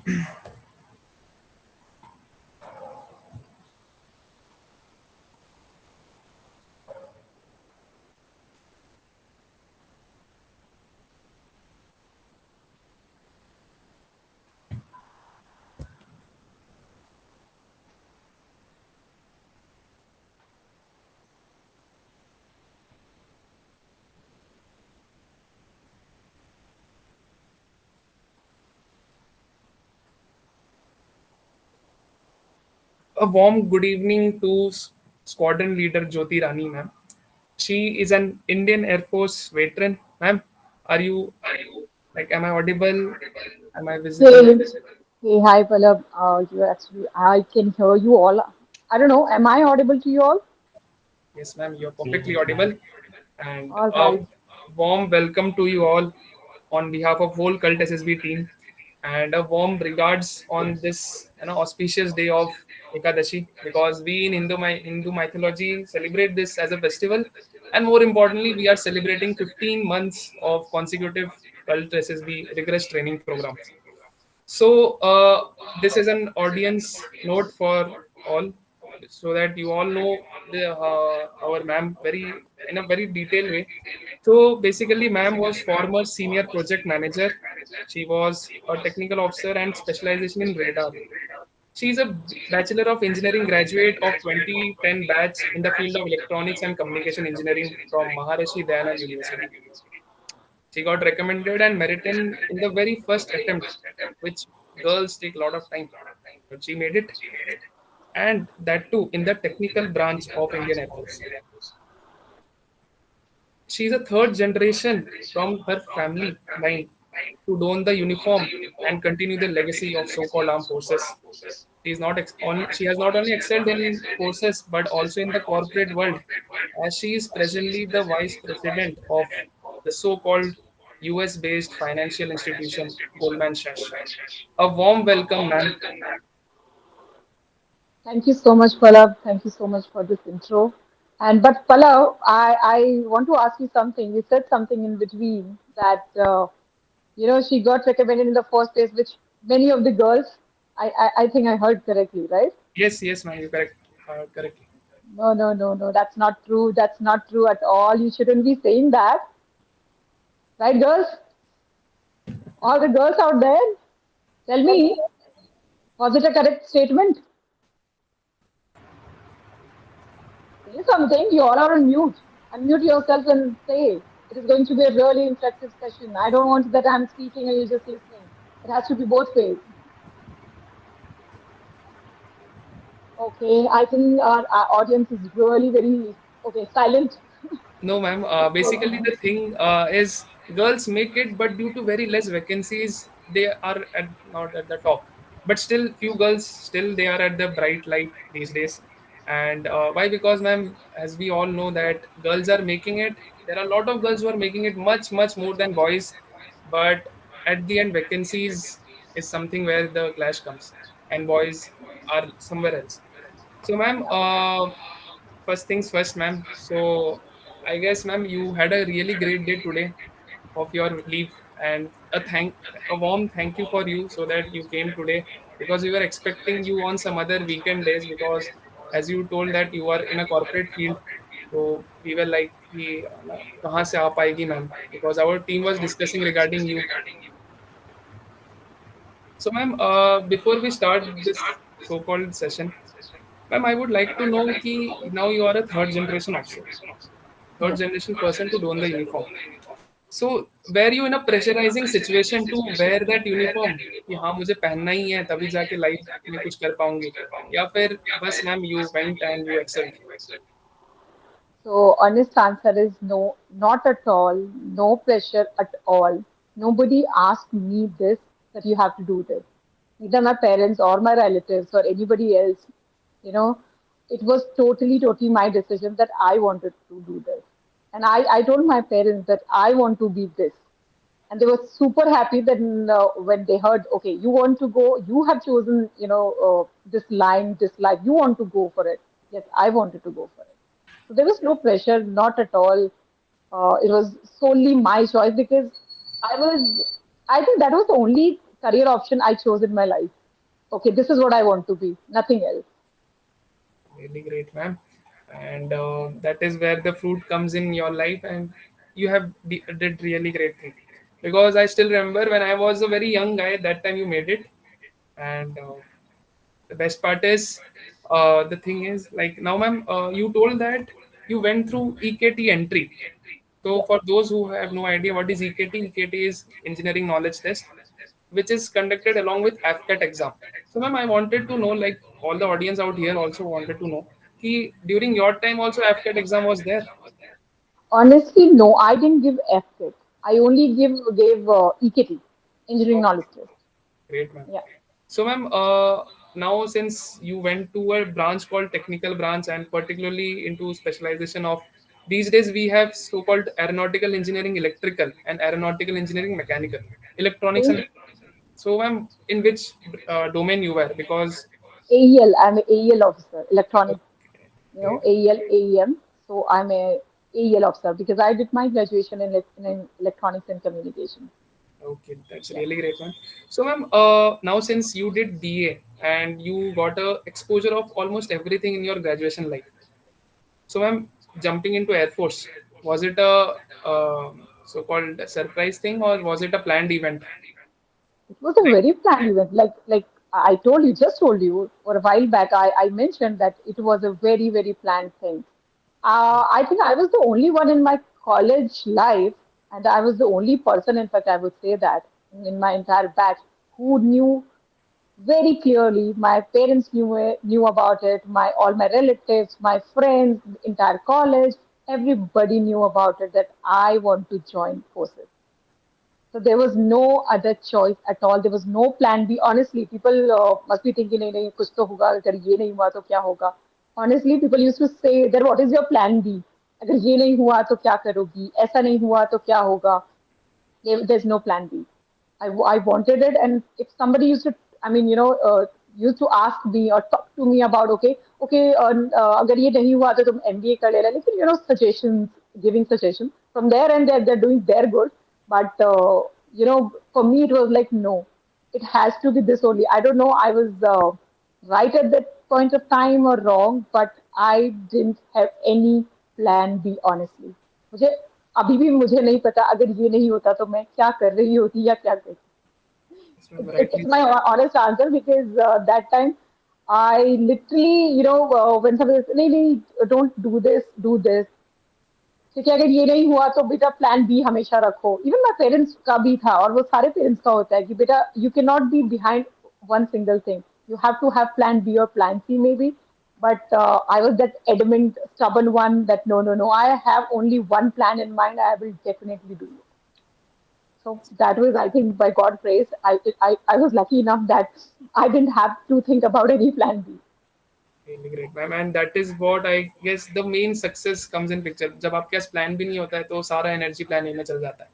A warm good evening to Squadron Leader Jyoti Rani, ma'am. She is an Indian Air Force veteran, ma'am. Am I audible? Am I visible? Hey, hey, hi, Palab. You actually, I can hear you all. I don't know, am I audible to you all? Yes, ma'am, you're perfectly audible. And All a right. warm welcome to you all on behalf of whole Cult SSB team. And a warm regards on this auspicious day of Ekadashi, because we in Hindu mythology celebrate this as a festival, and more importantly, we are celebrating 15 months of consecutive Cult SSB rigorous training programs. So this is an audience note for all, so that you all know our ma'am very in a very detailed way. So basically, ma'am was former senior project manager. She was a technical officer and specialization in radar. She is a Bachelor of Engineering graduate of 2010 batch in the field of electronics and communication engineering from Maharishi Dayanand University. She got recommended and merited in the very first attempt, which girls take a lot of time. But she made it, and that too in the technical branch of Indian Air Force. She is a third generation from her family line to don the uniform and continue the legacy of so-called armed forces. She has not only excelled in forces but also in the corporate world, as she is presently the vice president of the so-called US-based financial institution Goldman Sachs. A warm welcome, ma'am. Thank you so much, Palab. Thank you so much for this intro. And but Palab, I want to ask you something. You said something in between that she got recommended in the first place, which many of the girls, I think I heard correctly, right? Yes, yes, ma'am. You correct, correctly. No, no, no, no. That's not true. That's not true at all. You shouldn't be saying that, right, girls? All the girls out there, tell me, was it a correct statement? Say something. You all are on mute. Unmute yourself and say. It is going to be a really interactive session. I don't want that I'm speaking and you're just listening. It has to be both ways. Okay, I think our audience is really very okay. Silent. No, ma'am. Basically, Okay. the thing is girls make it, but due to very less vacancies, they are not at the top. But still, few girls still they are at the bright light these days. And why? Because, ma'am, as we all know that girls are making it. There are a lot of girls who are making it much more than boys. But at the end, vacancies is something where the clash comes, and boys are somewhere else. So, ma'am, first things first, ma'am. So, I guess, ma'am, you had a really great day today of your leave, and a warm thank you for you so that you came today, because we were expecting you on some other weekend days, because as you told that you are in a corporate field. So we were like, कि कहाँ से आ पाएगी ma'am, because our team was discussing regarding you. So, ma'am, before we start this so-called session, ma'am, I would like to know कि now you are a third generation officer, third Yes. generation person to don the uniform. So, were you in a pressurizing situation to wear that uniform कि हाँ मुझे पहनना ही है तभी जाके life में कुछ कर पाऊंगी, या फिर बस ma'am you went and you excelled? So honest answer is no, not at all. No pressure at all. Nobody asked me this that you have to do this. Neither my parents or my relatives or anybody else. You know, it was totally my decision that I wanted to do this. And I told my parents that I want to be this. And they were super happy that when they heard, okay, you want to go, you have chosen, this line, this life, you want to go for it. Yes, I wanted to go for it. So there was no pressure, not at all. It was solely my choice because I was, I think that was the only career option I chose in my life. Okay, this is what I want to be, nothing else. Really great, ma'am. And that is where the fruit comes in your life, and you have did really great thing. Because I still remember when I was a very young guy, that time you made it, and the best part is, the thing is like now, ma'am, you told that you went through EKT entry. So Yeah. for those who have no idea what is EKT, EKT is Engineering Knowledge Test, which is conducted along with AFCAT exam. So ma'am, I wanted to know, like all the audience out here also wanted to know, कि during your time also AFCAT exam was there. Honestly, no, I didn't give FKIT. I only gave EKT, engineering Okay, knowledge test. great, ma'am. Yeah. So, ma'am, now since you went to a branch called technical branch and particularly into specialization of, these days we have so-called aeronautical engineering electrical and aeronautical engineering mechanical, electronics Same and, so, ma'am, in which domain you were? Because AEL, I'm an AEL officer, electronic, okay, great. AEL, AEM. So I'm a AEL officer because I did my graduation in electronics and communication. Okay, that's Yeah. really great, man. So, ma'am, now since you did BA and you got a exposure of almost everything in your graduation life, so, ma'am, jumping into Air Force, was it a so-called surprise thing or was it a planned event? It was a very planned event. Like I told you, just told you, or a while back, I mentioned that it was a very, very planned thing. I think I was the only one in my college life, and I was the only person, in fact, I would say that in my entire batch who knew very clearly. My parents knew about it. My all my relatives, my friends, entire college, everybody knew about it that I want to join forces. So there was no other choice at all. There was no plan B. Honestly, people must be thinking, नहीं नहीं कुछ तो होगा अगर ये नहीं हुआ तो क्या होगा. Honestly, people used to say that what is your plan B? अगर ये नहीं हुआ तो क्या करोगी? ऐसा नहीं हुआ तो क्या होगा? There's no plan B. I wanted it, and if somebody used to, I mean, used to ask me or talk to me about, okay, अगर ये नहीं हुआ तो तुम MBA कर लेना, लेकिन suggestions, giving suggestions from there, and they're doing their good, but for me it was like no, it has to be this only. I don't know, I was right at that point of time or wrong, but I didn't have any plan B honestly. मुझे अभी भी मुझे नहीं पता अगर ये नहीं होता तो मैं क्या कर रही होती या क्या करती. Yes, ma'am, It's rightly. my honest answer because that time I literally, when somebody says, नहीं नहीं, don't do this, do this. ठीक है, अगर ये नहीं हुआ तो बेटा प्लान बी हमेशा रखो. इवन माई पेरेंट्स का भी था, और वो सारे पेरेंट्स का होता है कि बेटा you can not be behind one single thing. You have to have plan B or plan C maybe. But I was that adamant, stubborn one that no, no, no. I have only one plan in mind. I will definitely do it. So that was, I think, by God grace, I was lucky enough that I didn't have to think about any plan B. Really great, ma'am. And that is what I guess the main success comes in picture. जब आपके पास plan भी नहीं होता है तो सारा energy plan A में चल जाता है.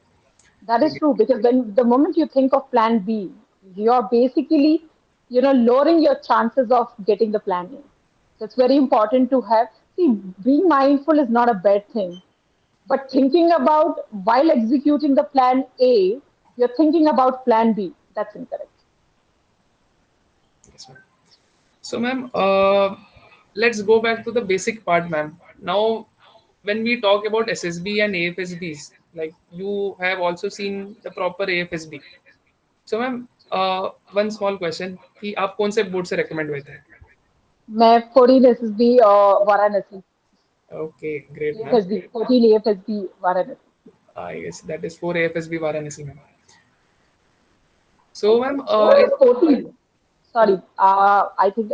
That is Really. true because when the moment you think of plan B, you're basically, lowering your chances of getting the plan A. So it's very important to have. See, being mindful is not a bad thing, but thinking about while executing the plan A, you're thinking about plan B. That's incorrect. Yes, ma'am. So, ma'am, let's go back to the basic part, ma'am. Now, when we talk about SSB and AFSBs, like you have also seen the proper AFSB. So, ma'am, one small question कि आप कौन से board से recommend हुए थे? मैं 14 SSB Varanasi. Okay, great, ma'am. AFSB, 14 AFSB Varanasi. I guess that is for AFSB Varanasi, ma'am. I So, ma'am, four or 14. Sorry, I think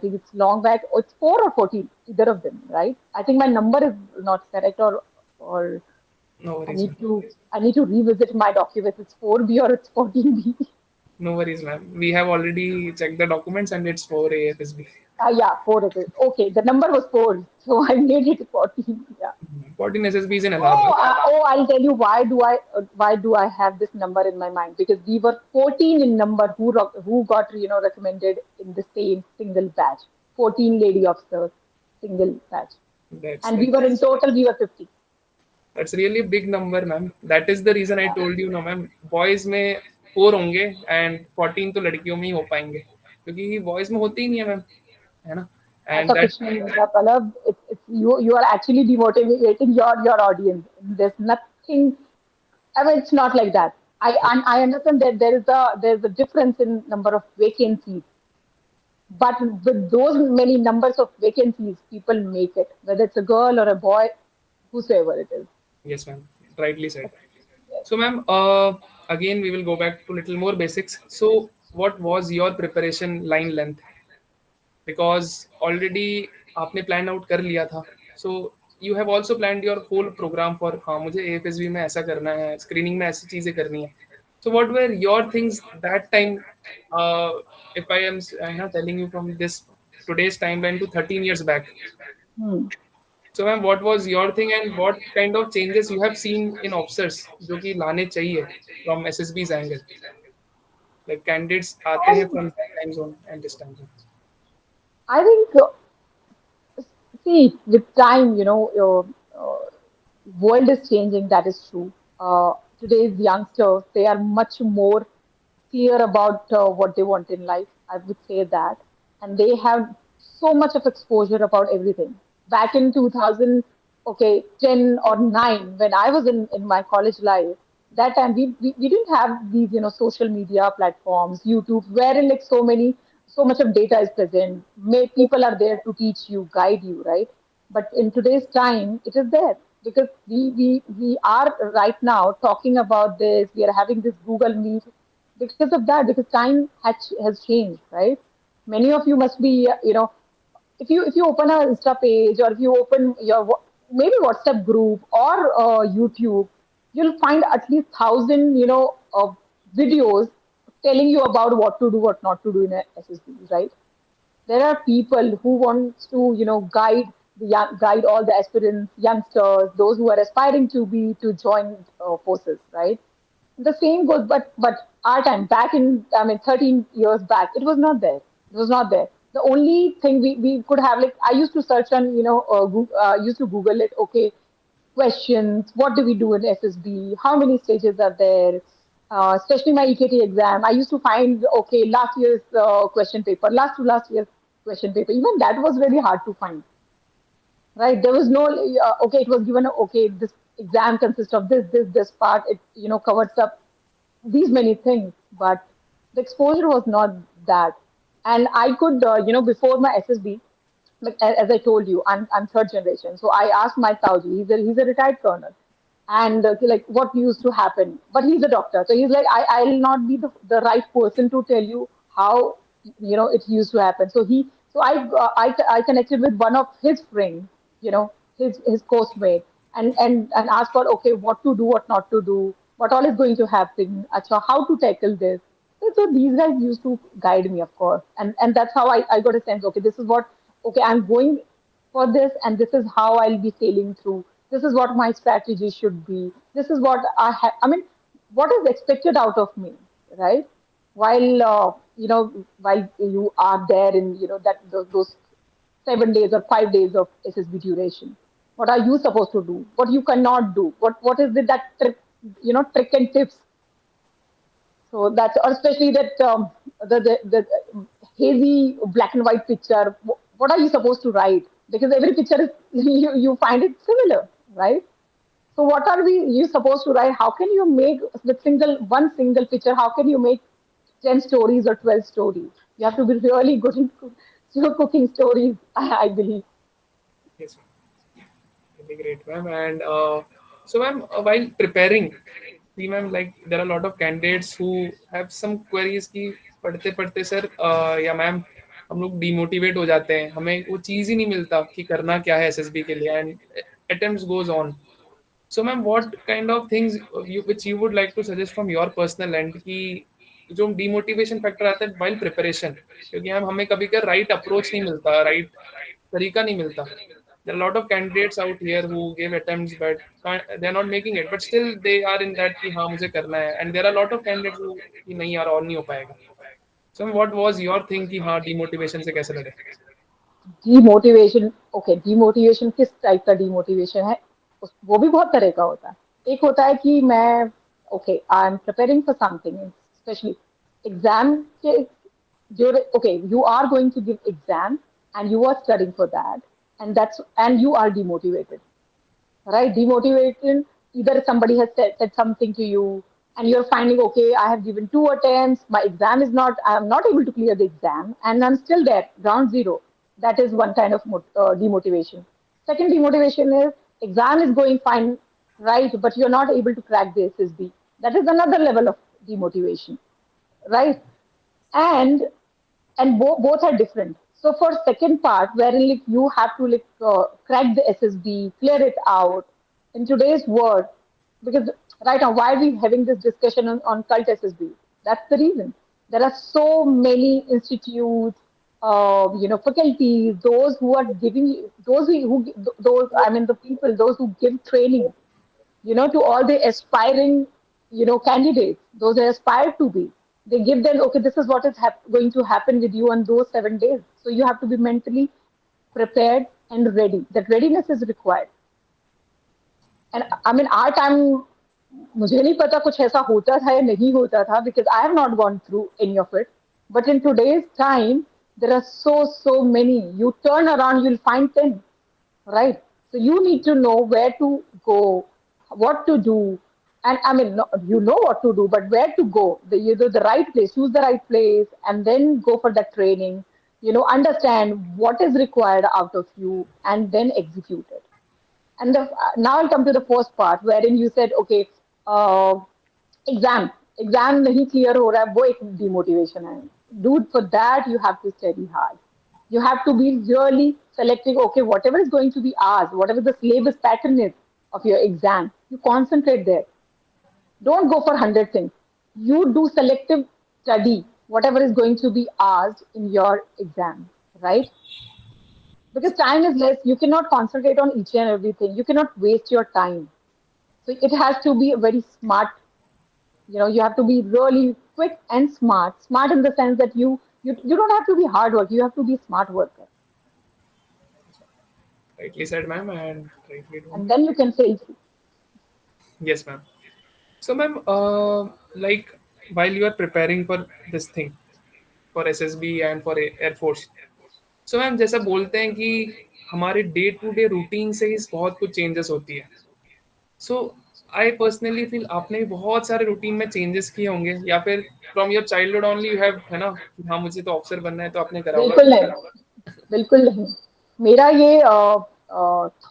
it's long back. Oh, it's 4 or 14, either of them, right? I think my number is not correct, or no I worries, need ma'am. to I need to revisit my documents. It's 4B or it's 14B. No worries, ma'am. We have already checked the documents and it's for AFSB. Yeah, four it is. Okay, the number was 4, so I made it 14. Yeah. 14 SSB is in Oh, Allahabad. I'll tell you why do I have this number in my mind? Because we were 14 in number who got recommended in the same single batch. 14 lady officers, single batch, That's and we were in that's total we were 50. That's really a big number, ma'am. That is the reason I Yeah. told you, no, ma'am. Boys may. 4 होंगे and 14 तो लड़कियों में ही हो पाएंगे, क्योंकि boys में होती ही नहीं है मैम, है ना। एंड ऐसा दैट, कुछ नहीं होता मतलब you are actually demotivating your audience. There's nothing. I mean, it's not like that. I understand that there is a difference in number of vacancies, but with those many numbers of vacancies, people make it, whether it's a girl or a boy, whosoever it is. yes ma'am, rightly said. Yes. So ma'am, again we will go back to little more basics. So what was your preparation line length? Because already आपने plan out कर लिया था, so you have also plan your whole program for, हाँ मुझे AFSB में ऐसा करना है, स्क्रीनिंग में ऐसी चीज़ें करनी है. So what were your things that time, if I am telling you from this today's timeline to 13 years back. Hmm. So ma'am, what was your thing and what kind of changes you have seen in officers जो कि लाने चाहिए from SSB's angle? Like candidates आते हैं from that time zone and this time zone. I think, see, with time, your world is changing. That is true. Today's youngsters, they are much more clear about what they want in life. I would say that, and they have so much of exposure about everything. Back in 2000, okay, 10 or 9, when I was in my college life, that time we didn't have these social media platforms, YouTube, wherein like so much of data is present. People are there to teach you, guide you, right? But in today's time, it is there because we are right now talking about this. We are having this Google Meet because of that. Because time has changed, right? Many of you must be, if you open a Insta page or if you open your maybe WhatsApp group or YouTube, you'll find at least 1,000 videos telling you about what to do, what not to do in a SSB, right? There are people who wants to guide guide all the aspirants, youngsters, those who are aspiring to join forces, right? The same goes, but our time back in, I mean, 13 years back, it was not there. It was not there. The only thing we could have, like, I used to search on, used to Google it. Okay, questions. What do we do in SSB? How many stages are there? Especially my EKT exam, I used to find, okay, last year's question paper, last to last year's question paper. Even that was very hard to find, right? There was no, okay, it was given, okay, this exam consists of this part. It, covers up these many things, but the exposure was not that. And I could, before my SSB, like as I told you, I'm third generation. So I asked my Tauji, he's a retired colonel, and like what used to happen. But he's a doctor, so he's like, I'll not be the right person to tell you how it used to happen. So I connected with one of his friends, his course mate, and asked for, okay, what to do, what not to do, what all is going to happen, acha, how to tackle this. So these guys used to guide me, of course, and that's how I got a sense. Okay, this is what. Okay, I'm going for this, and this is how I'll be sailing through. This is what my strategy should be. This is what I have. I mean, what is expected out of me, right? While you are there in those 7 days or 5 days of SSB duration, what are you supposed to do? What you cannot do? What is it that trick and tips. So that's, or especially that the hazy black and white picture. What are you supposed to write? Because every picture is you find it similar, right? So what are you supposed to write? How can you make with one single picture? How can you make 10 stories or 12 stories? You have to be really good in cooking stories, I believe. Yes, really great, ma'am. And so, ma'am, while preparing, see, ma'am, like there are a lot of candidates who have some queries कि पढ़ते पढ़ते sir या ma'am हम लोग demotivate हो जाते हैं, हमें वो चीज़ ही नहीं मिलता कि करना क्या है SSB के लिए, and attempts goes on. So ma'am, what kind of things which you would like to suggest from your personal end कि जो डिमोटिवेशन फैक्टर आता है while preparation, क्योंकि मैम हमें कभी का राइट अप्रोच नहीं मिलता, राइट तरीका नहीं मिलता. There are a lot of candidates out here who gave attempts but they are not making it, but still they are in that कि हाँ मुझे करना है, and there are a lot of candidates who कि नहीं यार और नहीं हो पाएगा. So what was your thing कि हाँ डिमोटिवेशन से कैसे लड़े? डीमोटिवेशन, ओके, डीमोटिवेशन किस टाइप का डीमोटिवेशन है? वो भी बहुत तरह का होता है. एक होता है कि मैं, okay, I am preparing for something, especially exam. Okay, you are going to give exam and you are studying for that, and you are demotivated, right? Demotivated. Either somebody has said something to you and you're finding, okay, I have given two attempts, my exam is not, I'm not able to clear the exam, and I'm still there, ground zero. That is one kind of demotivation. Second demotivation is exam is going fine, right? But you're not able to crack the SSB. That is another level of demotivation, right? And both are different. So for second part, wherein like you have to like crack the SSB, clear it out in today's world, because right now why are we having this discussion on cult SSB? That's the reason. There are so many institutes, faculties, those who are giving, those I mean the people, those who give training, to all the aspiring, candidates, those that aspire to be. They give them, okay, this is what is going to happen with you on those 7 days. So you have to be mentally prepared and ready. That readiness is required. And I mean, our time, मुझे नहीं पता कुछ ऐसा होता था या नहीं होता था, because I have not gone through any of it. But in today's time, there are so many. You turn around, you'll find 10, right? So you need to know where to go, what to do, and I mean, no, you know what to do, but where to go, the right place, choose the right place, and then go for that training. Understand what is required out of you, and then execute it. And now I'll come to the first part, wherein you said, okay, uh, exam exam नहीं clear हो रहा है, वो एक demotivation है. Dude, for that you have to study hard. You have to be really selective. Okay, whatever is going to be asked, whatever the syllabus pattern is of your exam, you concentrate there. Don't go for 100 things. You do selective study, whatever is going to be asked in your exam, right? Because time is less, you cannot concentrate on each and everything. You cannot waste your time. So it has to be a very smart. You have to be really quick and smart. Smart in the sense that you don't have to be hard work. You have to be smart worker, Rightly said, ma'am, and rightly done. and then you can say, Yes, ma'am. So, ma'am, like while you are preparing for this thing, for SSB and for Air Force, so ma'am जैसा बोलते हैं कि हमारे day to day routine से ही बहुत कुछ changes होती है. सो आई पर्सनली फील आपने भी बहुत सारे रूटीन में चेंजेस किए होंगे, या फिर from your childhood only you have, है ना, कि हाँ मुझे तो ऑफिसर बनना है, तो आपने करा होगा. बिल्कुल नहीं, बिल्कुल नहीं. मेरा ये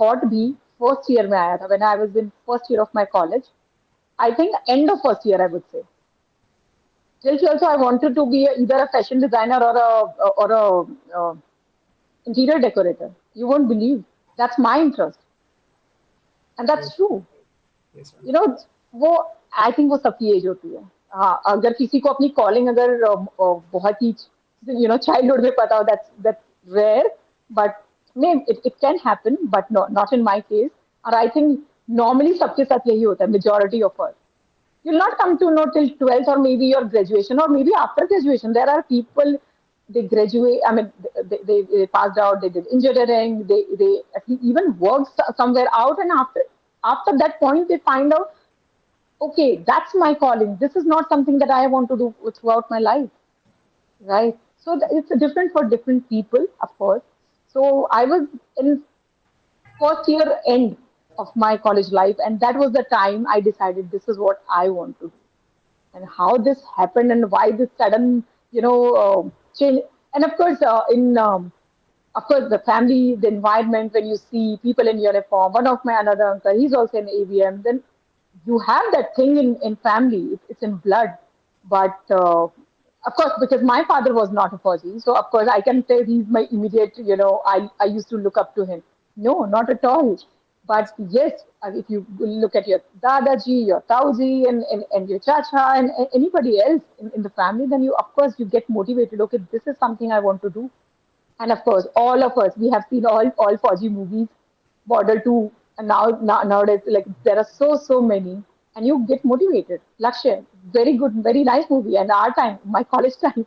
थॉट भी फर्स्ट ईयर में आया था, when I was in first year of my college. I think end of first year, I would say. Till 12th, I wanted to be either a fashion designer or a interior decorator. You won't believe. That's my interest, and that's true. Yes, ma'am. You know वो I think वो सबकी as होती है. हाँ, अगर किसी को अपनी कॉलिंग अगर बहुत ही चाइल्डहुड में पता हो, that's rare, but may it can happen, but not in my case. और आई थिंक नॉर्मली सबके साथ यही होता है, majority of us. You'll not come to know till 12th, or maybe your graduation, or maybe after graduation. There are people, they graduate, I mean, they passed out, they did engineering, they even worked somewhere out, and after that point, they find out, okay, that's my calling. This is not something that I want to do throughout my life, right? So it's different for different people, of course. So I was in first year end of my college life, and that was the time I decided this is what I want to do. And how this happened and why this sudden, change. And of course, of course, the family, the environment, when you see people in uniform. One of my another uncle, he's also in AVM. Then you have that thing in family. It's in blood. But of course, because my father was not a Fauji, so of course I can say he's my immediate. I used to look up to him. No, not at all. But yes, if you look at your Dadaji, your Tauji, and your Chacha, and anybody else in the family, then you, of course, you get motivated. Okay, this is something I want to do. And of course, all of us, we have seen all Fauji movies, Border 2, and nowadays, like, there are so many, and you get motivated. Lakshya, very good, very nice movie, and our time, my college time.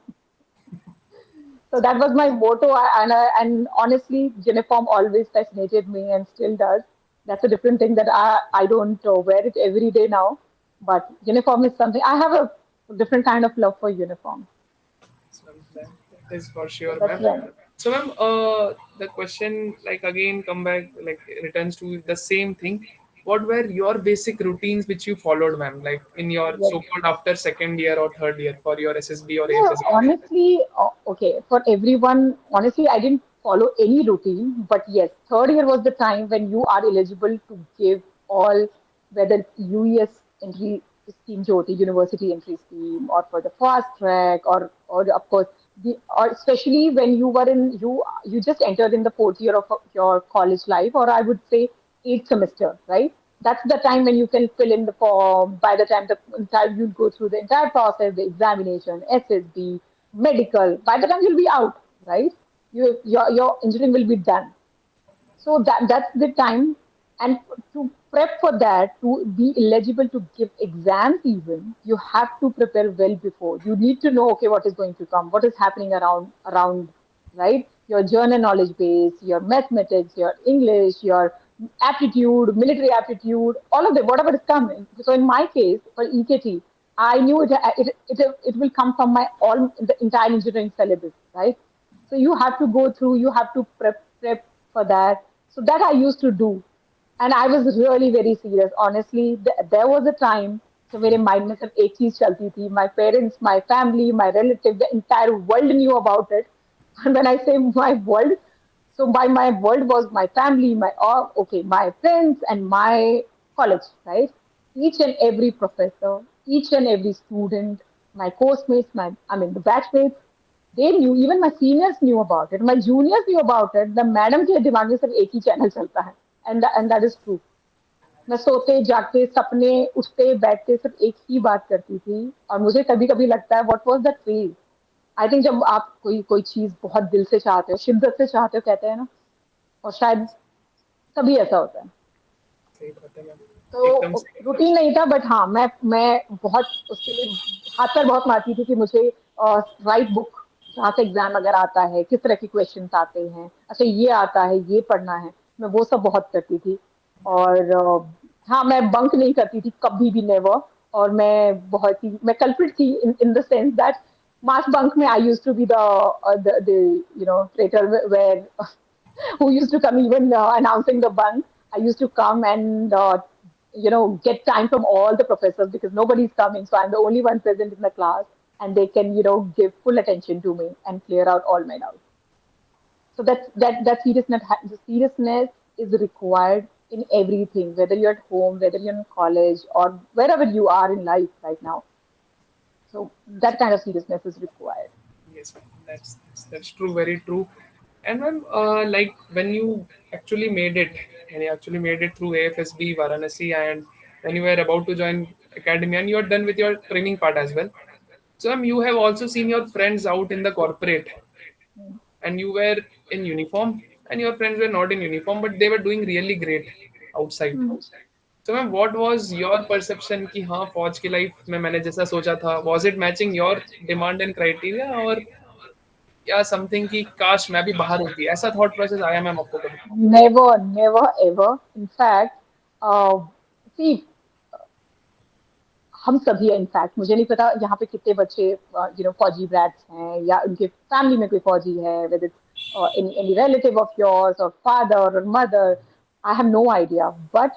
So that was my motto, and honestly, uniform always fascinated me and still does. That's a different thing that I don't wear it every day now, but uniform is something. I have a different kind of love for uniform. So that is for So sure, that's ma'am. when. So, ma'am, the question like again come back like returns to the same thing. What were your basic routines which you followed, ma'am? Like in your Yes. so-called after second year or third year for your SSB or No, AFSB? honestly, okay, for everyone, honestly, I didn't follow any routine, but yes, third year was the time when you are eligible to give all, whether it's UES entry scheme, Jyoti, university entry scheme, or for the fast track, or of course, or especially when you were in, you just entered in the fourth year of your college life, or I would say eighth semester, right? That's the time when you can fill in the form. By the time the entire you go through the entire process, the examination, SSB, medical. By the time you'll be out, right? Your engineering will be done. So that's the time, and to prep for that, to be eligible to give exams, even you have to prepare well before. You need to know, okay, what is going to come, what is happening around, right? Your journal knowledge base, your mathematics, your English, your aptitude, military aptitude, all of them, whatever is coming. So in my case, for EKT, I knew it will come from my all the entire engineering syllabus, right? So you have to go through, you have to prep for that. So that I used to do. And I was really very serious. Honestly, there was a time, so मेरे mind में सिर्फ एक चीज चलती थी. My parents, my family, my relative, the entire world knew about it. And when I say my world, so by my world was my family, my okay, my friends and my college, right? Each and every professor, each and every student, my course mates, I mean the batchmates, they knew, even my seniors knew about it, my juniors knew about it. The madam के दिमाग में सिर्फ एक ही channel चलता है, and that is true. मैं सोते जागते सपने उठते बैठते सिर्फ एक ही बात करती थी. और मुझे कभी कभी लगता है what was that phase. I think जब आप कोई कोई चीज बहुत दिल से चाहते हो, शिद्दत से चाहते हो, कहते हैं ना, और शायद तभी ऐसा होता है. सही बात है, मैम. एकदम तो सही. रूटीन नहीं था, बट हाँ, मैं बहुत उसके लिए हाथ पैर बहुत मारती थी कि मुझे राइट बुक, जहाँ से एग्जाम अगर आता है, किस तरह के क्वेश्चंस आते हैं, अच्छा ये आता है, ये पढ़ना है, मैं वो सब बहुत करती थी. और हाँ, मैं बंक नहीं करती थी कभी भी, नेवर. और मैं कल्प्रिट थी in the sense that mass bunk में I used to be the traitor where who used to come even announcing the bunk. I used to come and get time from all the professors because nobody's coming, so I'm the only one present in the class, and they can give full attention to me and clear out all my doubts. So that seriousness is required in everything, whether you're at home, whether you're in college, or wherever you are in life right now. So that kind of seriousness is required. Yes, ma'am. That's true, very true. And ma'am, like when you actually made it, when you actually made it through AFSB Varanasi, and when you were about to join academy, and you are done with your training part as well. So ma'am, you have also seen your friends out in the corporate, Mm. and you were in uniform, and your friends were not in uniform, but they were doing really great outside. Mm. So ma'am what was your perception कि हाँ फौज की life में मैंने जैसा सोचा था was it matching your demand and criteria और या समथिंग कि काश मैं भी बाहर होती ऐसा थॉट प्रोसेस आया मैम आपको कभी? Never, never, ever. In fact, uh, see, हम सभी हैं. इनफैक्ट मुझे नहीं पता यहाँ पे कितने बच्चे फौजी ब्रैट्स हैं या उनके फैमिली में कोई फौजी है, whether it's any relative of yours or father or mother, I have no idea. But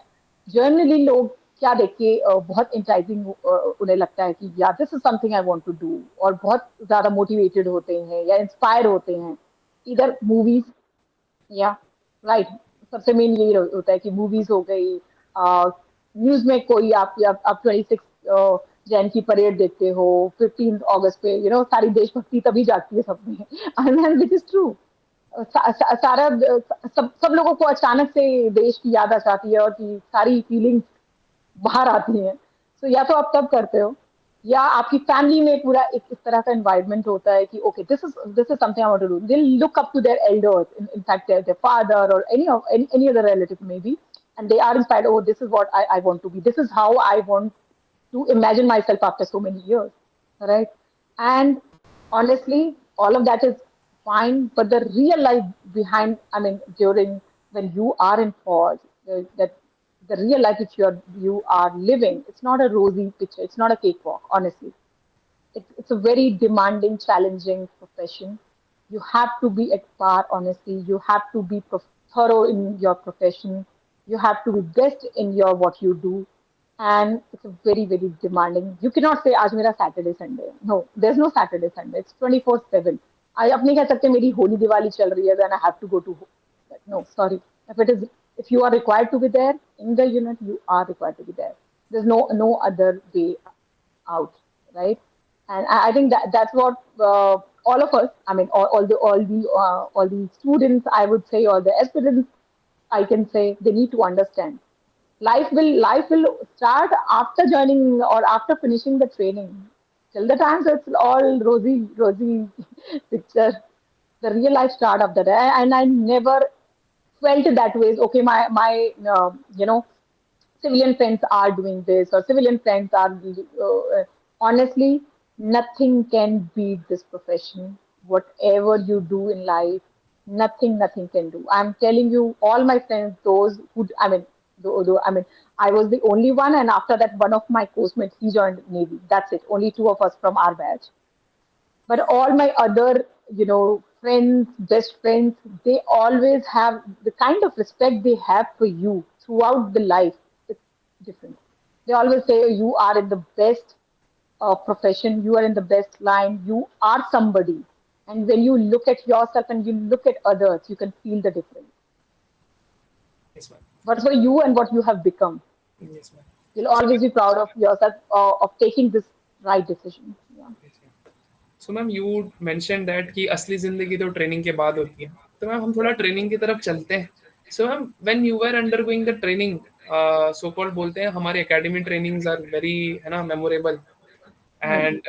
generally लोग क्या देख के बहुत इंटरेस्टिंग उन्हें लगता है कि या this is something I want to do, और बहुत ज्यादा मोटिवेटेड होते हैं या इंस्पायर होते हैं, इधर मूवीज या राइट. सबसे मेन यही होता है कि मूवीज हो गई, न्यूज में कोई आप 26 जैन की परेड देखते हो, 15 अगस्त पे सारी देशभक्ति तभी जागती है सब में. And which is true. सारा सब लोगों को अचानक से देश की याद आ जाती है और कि सारी फीलिंग्स बाहर आती हैं. सो या तो आप तब करते हो, या आपकी फैमिली में पूरा एक इस तरह का एनवायरनमेंट होता है कि okay this is something I want to do. They look up to their elders, in fact their father or any other relative maybe, and they are inspired. Oh, this is what I want to be. This is how I want to imagine myself after so many years, right? And honestly, all of that is fine, but the real life behind, I mean, during when you are in pause, that the real life which you are living, it's not a rosy picture. It's not a cakewalk, honestly. It's a very demanding, challenging profession. You have to be at par, honestly. You have to be thorough in your profession. You have to be best in your what you do. And it's a very, very demanding. You cannot say, Aaj mera Saturday, Sunday. No, there's no Saturday, Sunday. It's 24/7. I अपने कह सकते मेरी होली दिवाली चल रही है, then I have to go to. No, sorry. If you are required to be there in the unit, you are required to be there. There's no other way out, right? And I think that that's what all of us, I mean, all the students, I would say, or the aspirants, I can say, they need to understand. Life will start after joining or after finishing the training. Till the time, so it's all rosy picture. The real life start after that, and I never felt that way. Okay, my civilian friends are doing this or civilian friends are honestly nothing can beat this profession. Whatever you do in life, nothing can do. I'm telling you, all my friends, those who, I mean, I mean, I was the only one, and after that, one of my course mates, he joined Navy. That's it. Only two of us from our batch. But all my other, friends, best friends, they always have the kind of respect they have for you throughout the life. It's different. They always say you are in the best profession, you are in the best line, you are somebody. And when you look at yourself and you look at others, you can feel the difference. Yes, ma'am. What were you and what you have become? Yes, ma'am. You'll So, always be proud of yourself of taking this right decision. Yeah. So ma'am you mention that कि असली जिंदगी तो training के बाद होती है, तो ma'am हम थोड़ा ट्रेनिंग की तरफ चलते हैं. So ma'am when you were undergoing the training, so called बोलते हैं हमारे एकेडमी ट्रेनिंग्स आर वेरी है ना memorable, Hmm. and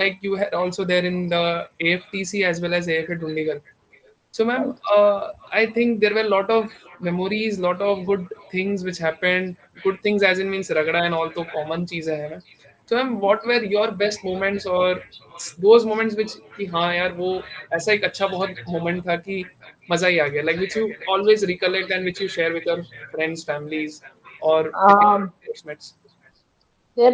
like you had also there in the AFTC as well as AFA Dundigal. So, ma'am, Right. I think there were a lot of memories, lot of good things which happened. Good things as in means ragda and all तो common चीजें हैं ना. So, ma'am, what were your best moments or those moments which कि हाँ यार वो ऐसा एक अच्छा बहुत moment था कि मजा ही आ गया. Like which you always recollect and which you share with your friends, families, or with your Um, classmates.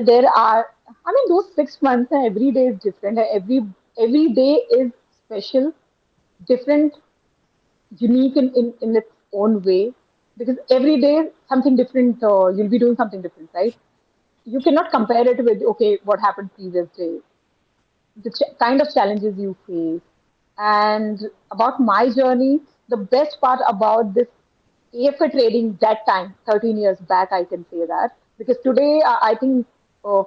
there are, I mean, those 6 months, every day is different. Every day is special, different, unique in its own way. Because every day something different, you'll be doing something different, right? You cannot compare it with, okay, what happened previous day, the kind of challenges you face. And about my journey, the best part about this AFA trading that time, 13 years back, I can say that. Because today, I think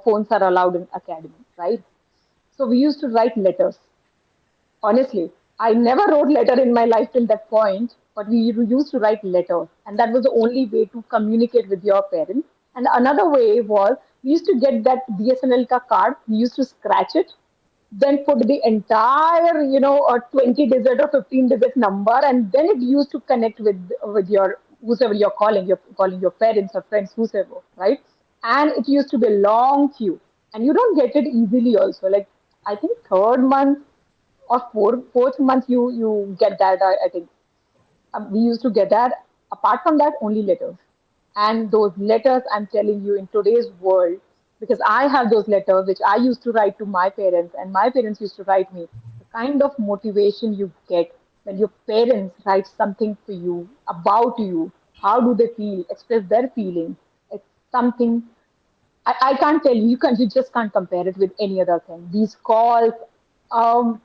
phones are allowed in academy, right? So we used to write letters. Honestly, I never wrote letter in my life till that point, but we used to write letters, and that was the only way to communicate with your parents. And another way was we used to get that BSNL ka card. We used to scratch it, then put the entire, 20-digit or 15-digit number, and then it used to connect with your whoever you're calling your parents or friends, whoever, right? And it used to be a long queue, and you don't get it easily. Also, like I think third month or fourth month, you get that. I think we used to get that. Apart from that, only letters. And those letters, I'm telling you, in today's world, because I have those letters which I used to write to my parents, and my parents used to write me. The kind of motivation you get when your parents write something for you, about you, how do they feel, express their feelings. It's something I can't tell you. You just can't compare it with any other thing. These calls, um,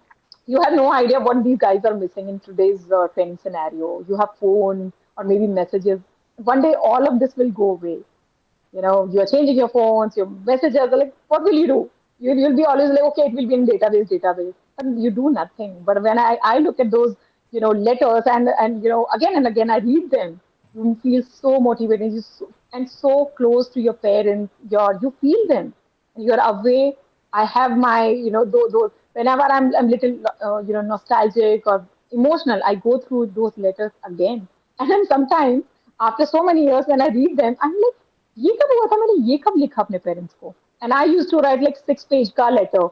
you have no idea what these guys are missing in today's training scenario. You have phone or maybe messages. One day, all of this will go away. You are changing your phones, your messages. Are like, what will you do? You'll be always like, okay, it will be in database, but you do nothing. But when I look at those, letters and again and again I read them, you feel so motivated and so close to your parents. You feel them, and you're away. I have my, those whenever I'm little, nostalgic or emotional, I go through those letters again, and then sometimes after so many years when I read them, I'm like, ये कब हुआ था मैंने ये कब लिखा अपने parents को and I use to write like 6 page का letter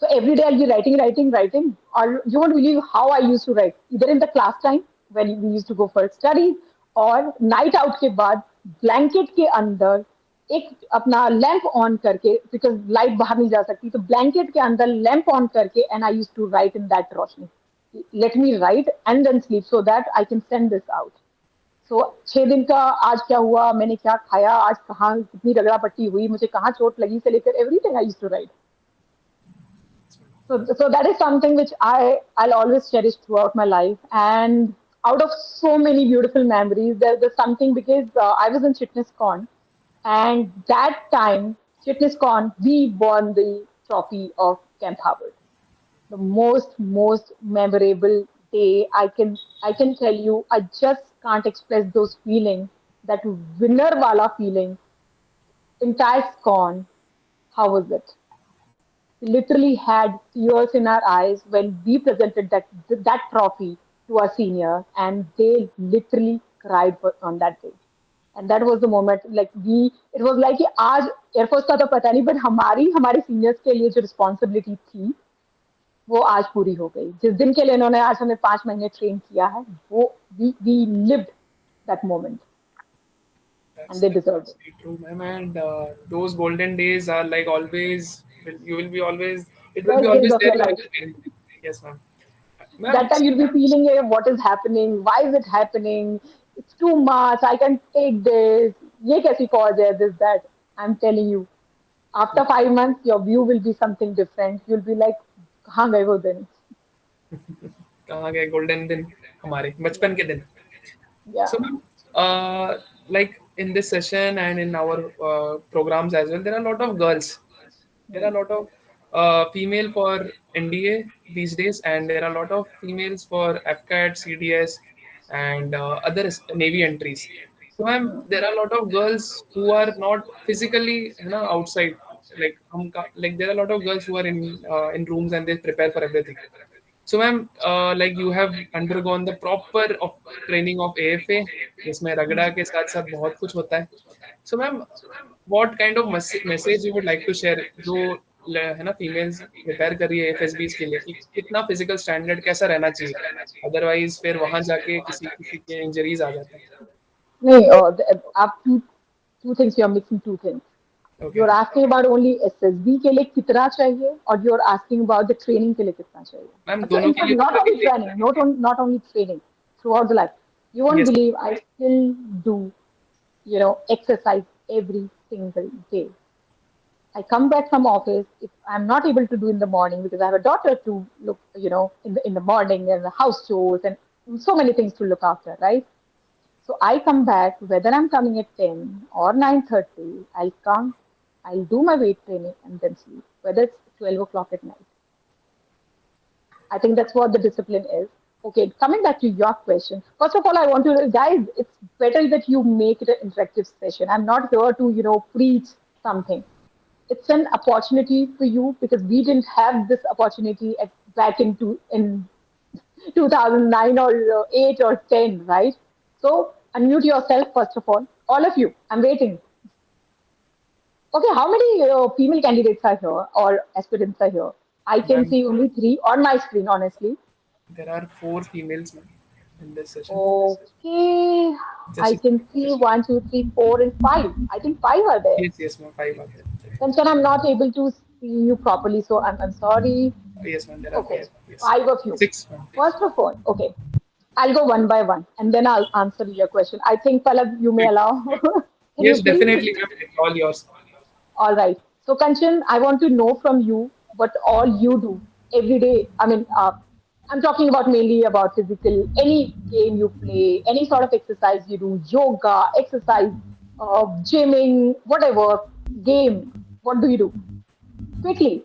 so every day I'll be writing or you won't believe how I used to write either in the class time when we used to go for studies or night out के बाद blanket के अंदर एक अपना lamp on करके, because light बाहर नहीं जा सकती, तो ब्लैंकेट के अंदर लैंप ऑन करके, and I use to write in that रोशनी, let me write and then sleep so that I can send this out. So 6 दिन का आज क्या हुआ, मैंने क्या खाया, आज कहाँ कितनी रगड़ा पट्टी हुई, मुझे कहाँ चोट लगी से लेकर everything I use to write. So that is something which I'll always cherish throughout my life. And out of so many beautiful memories, there's something because I was in Fitness Con, and that time Fitness Con we won the trophy of Camp Harvard. The most memorable day. I can tell you, I just can't express those feelings. That winner wala feeling. Entire con. How was it? We literally had tears in our eyes when we presented that trophy to our senior, and they literally cried on that day. And that was the moment, like it was like कि आज air force का तो पता नहीं, but हमारी हमारे seniors के लिए जो रिस्पॉन्सिबिलिटी थी वो आज पूरी हो गई. जिस दिन के लिए इन्होंने आज हमें 5 महीने ट्रेन किया है, वो we lived that moment, and they That's deserve absolutely true, ma'am. And those golden days are like always. You will be always. It it. will be Best days always of there your in life. your brain. Yes, ma'am. That Ma'am. time you'll be feeling, what is happening, why is it happening, it's too much, I can take this, ye kaisi cause hai, this that. I'm telling you, after 5 months your view will be something different. You'll be like, kahan gaye wo din. कहाँ गए golden दिन हमारे बचपन के दिन. Yeah. So, ma'am, like in this session and in our programs as well, there are a lot of girls. There are a Hmm. lot of female for NDA these days, and there are a lot of females for FCAT, CDS, and other Navy entries. So, ma'am, Hmm. there are a lot of girls who are not physically, outside. Like there are a lot of girls who are in rooms and they prepare for everything. So, ma'am, like you have undergone the proper of training of AFA, जिसमें रगड़ा के साथ साथ बहुत कुछ होता है. So, ma'am, what kind of message you would like to share जो है ना फीमेल्स प्रिपेयर कर रही है AFSBs के लिए कि कितना फिजिकल स्टैंडर्ड कैसा रहना चाहिए, अदरवाइज फिर वहां जाके किसी किसी के इंजरीज आ जाते हैं. नहीं, आप two things, you're mixing two things. Okay, You're asking about only SSB के लिए कितना चाहिए, or you're asking about the training के लिए कितना चाहिए. मैम So दोनों in के fact, लिए not बता only दीजिए. training, not only training, throughout the life. You won't Yes. believe I still do, exercise every single day. I come back from office if I'm not able to do in the morning because I have a daughter to look, in the morning, and the house chores and so many things to look after, right? So I come back, whether I'm coming at 10 or 9:30, I'll come, I'll do my weight training and then sleep, whether it's 12 o'clock at night. I think that's what the discipline is. Okay, coming back to your question. First of all, I want to, guys, it's better that you make it an interactive session. I'm not here to, preach something. It's an opportunity for you because we didn't have this opportunity back in 2009 or 8 or 10, right? So unmute yourself first of all of you. I'm waiting. Okay, how many female candidates are here or aspirants are here? I can Ma'am, see only three on my screen, honestly. there are four females, ma'am, in this session. Okay, Just I can see one, two, three, four, and five. I think five are there. yes, yes, ma'am, five are there. Then, I'm not able to see you properly, so I'm sorry. Yes, ma'am, there are Okay, five. Yes, five of you. six, ma'am. First of all, okay, I'll go one by one and then I'll answer your question. I think, Palab, you may allow. Can you Yes, please? definitely, ma'am. It's all yours. All right. So, Kanchan, I want to know from you what all you do every day. I mean, I'm talking about mainly about physical, any game you play, any sort of exercise you do, yoga, exercise, gymming, whatever, game. What do you do? Quickly,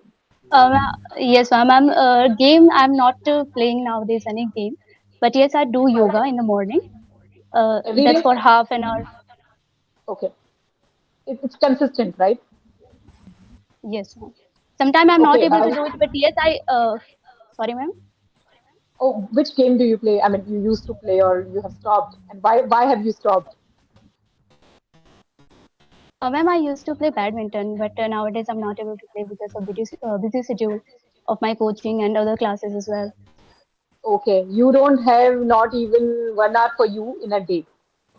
Yes, ma'am. Game, I'm not playing nowadays any game, but yes, I do yoga in the morning. every That's day? for half an hour. Okay. It's consistent, right? Yes, ma'am. Sometimes I'm not Okay. able to do it, but yes, sorry, ma'am. Oh, which game do you play? I mean, you used to play or you have stopped, and why have you stopped? Ma'am, I used to play badminton, but nowadays I'm not able to play because of busy schedule of my coaching and other classes as well. Okay, you don't have not even 1 hour for you in a day.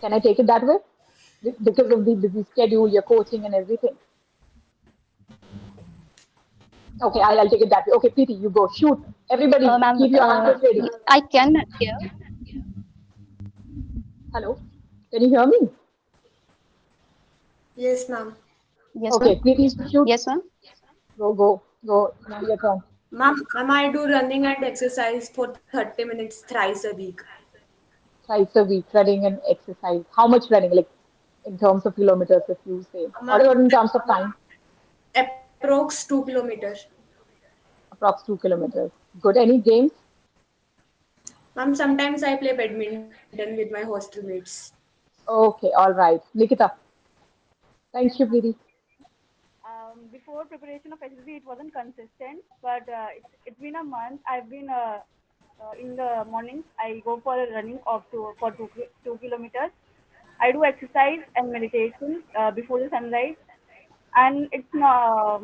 Can I take it that way? because of the busy schedule, your coaching and everything. Okay, I'll take it that way. Okay, Preeti, you go. Shoot. Everybody, Ma'am, keep your answers ready. I can hear. Hello? Can you hear me? Yes, ma'am. Yes, Okay, ma'am. Preeti, shoot. Yes, ma'am. Go, go, go. Now your turn. Ma'am, I do running and exercise for 30 minutes thrice a week. Twice a week, running and exercise. How much running? Like in terms of kilometers, if you say, or Ma'am, in terms of time, approx 2 kilometers. approx 2 kilometers. Good. Any games? Ma'am, sometimes I play badminton with my hostel mates. Okay, all right. Nikita. Thank you, Preeti. Before preparation of SSB, it wasn't consistent, but it's been a month. I've been in the mornings. I go for a running of for 2 kilometers. I do exercise and meditation before the sunrise, and it's not.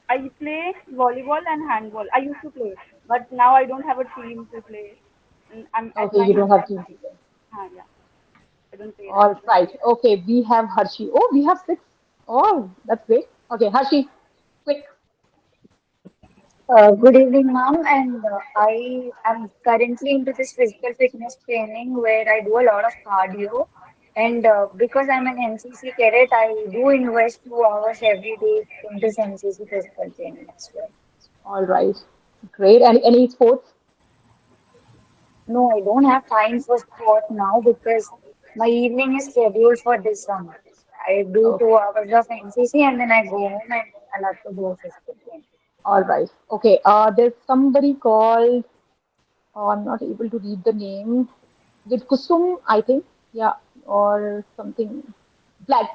I play volleyball and handball. I used to play, but now I don't have a team to play. And I'm at Okay, my you don't have team to play. yeah. I don't play right All now. right. Okay, we have Harshi. Oh, we have six. Oh, that's great. Okay, Harshi, quick. Good evening, ma'am. And I am currently into this physical fitness training where I do a lot of cardio. And because I'm an NCC cadet, I do invest 2 hours every day in this NCC physical training as well. All right. Great. Any sports? No, I don't have time for sport now because my evening is scheduled for this one. I do Okay. 2 hours of NCC and then I go home and I have to do physical training. All right. Okay. There's somebody called. Oh, I'm not able to read the name. With Kusum, I think. Yeah, or something. Black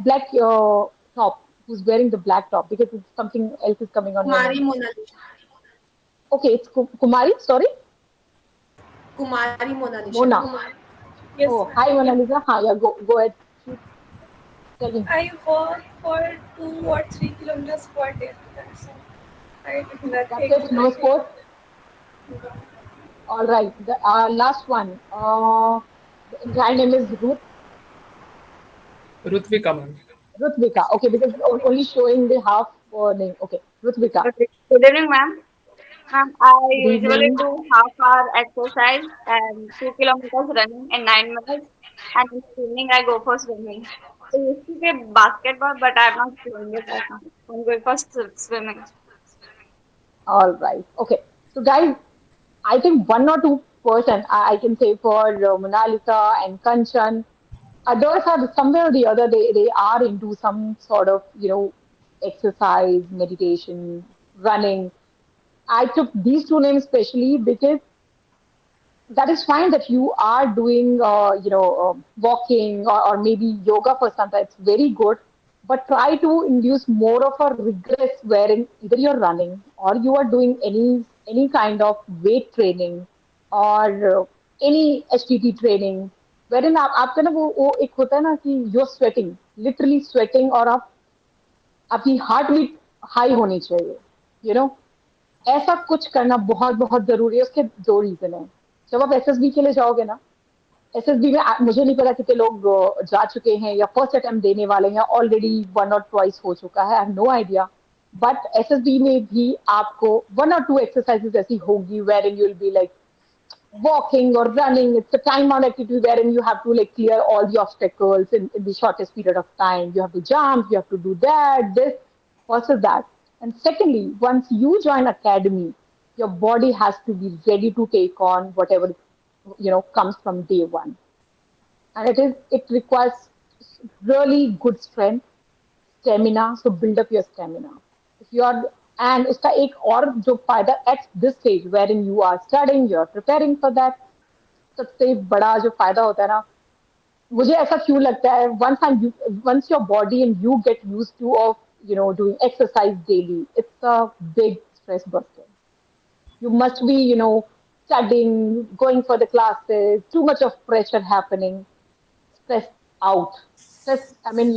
top. Who's wearing the black top? Because it's something else is coming on your Kumari name. Mona Lisa. Okay, it's Kumari. Sorry, Kumari Mona Lisa. Mona. Yes, Oh, ma'am. hi, Mona Lisa. Hi, yeah, go ahead. Shoot. Tell me. I walk for 2 or 3 kilometers per day. That's all. I did That's nothing it. No like it. sport. All right. The last one. The entire name is Rutvika, ma'am. Rutvika. Okay, because it's only showing the half name. Okay, Rutvika. Okay. Good evening, ma'am. Ma'am, I Good usually evening. do half-hour exercise and 2 kilometers running in 9 minutes. And in the evening, I go for swimming. I used to play basketball, but I'm not playing it right now. I'm going for swimming. All right. Okay. So, guys, I think one or two person I can say for Monalisa and Kanchan. Others are somewhere or the other they are into some sort of exercise, meditation, running. I took these two names especially because that is fine that you are doing walking or maybe yoga for some time. It's very good, but try to induce more of a rigorous wherein either you're running or you are doing any kind of weight training or any HTT training wherein आपका ना वो एक होता है ना कि you're sweating, literally sweating और आपकी हार्ट बीट हाई होनी चाहिए, you know ऐसा कुछ करना बहुत बहुत जरूरी है। उसके दो रीजन है। जब आप एसएसबी के लिए जाओगे ना, एसएसबी में मुझे नहीं पता कितने लोग जा चुके हैं या फर्स्ट अटेम्प्ट देने वाले हैं, ऑलरेडी वन और ट्वाइस हो चुका है, I have no idea. But SSB में भी आपको वन और टू एक्सरसाइजेस ऐसी होगी wherein you will be like walking or running. It's a time bound activity wherein you have to like clear all the obstacles in the shortest period of time. You have to jump, you have to do that, this, also that. And secondly, once you join academy, your body has to be ready to take on whatever comes from day one. And it requires really good strength, stamina. So build up your stamina. If you are and इसका एक और जो फायदा at this stage wherein you are studying, you are preparing for that, सबसे बड़ा जो फायदा होता है ना, मुझे ऐसा क्यों लगता है once your body and you get used to of doing exercise daily, it's a big stress buster. You must be studying, going for the classes, too much of pressure happening, stress out. Stress, I mean,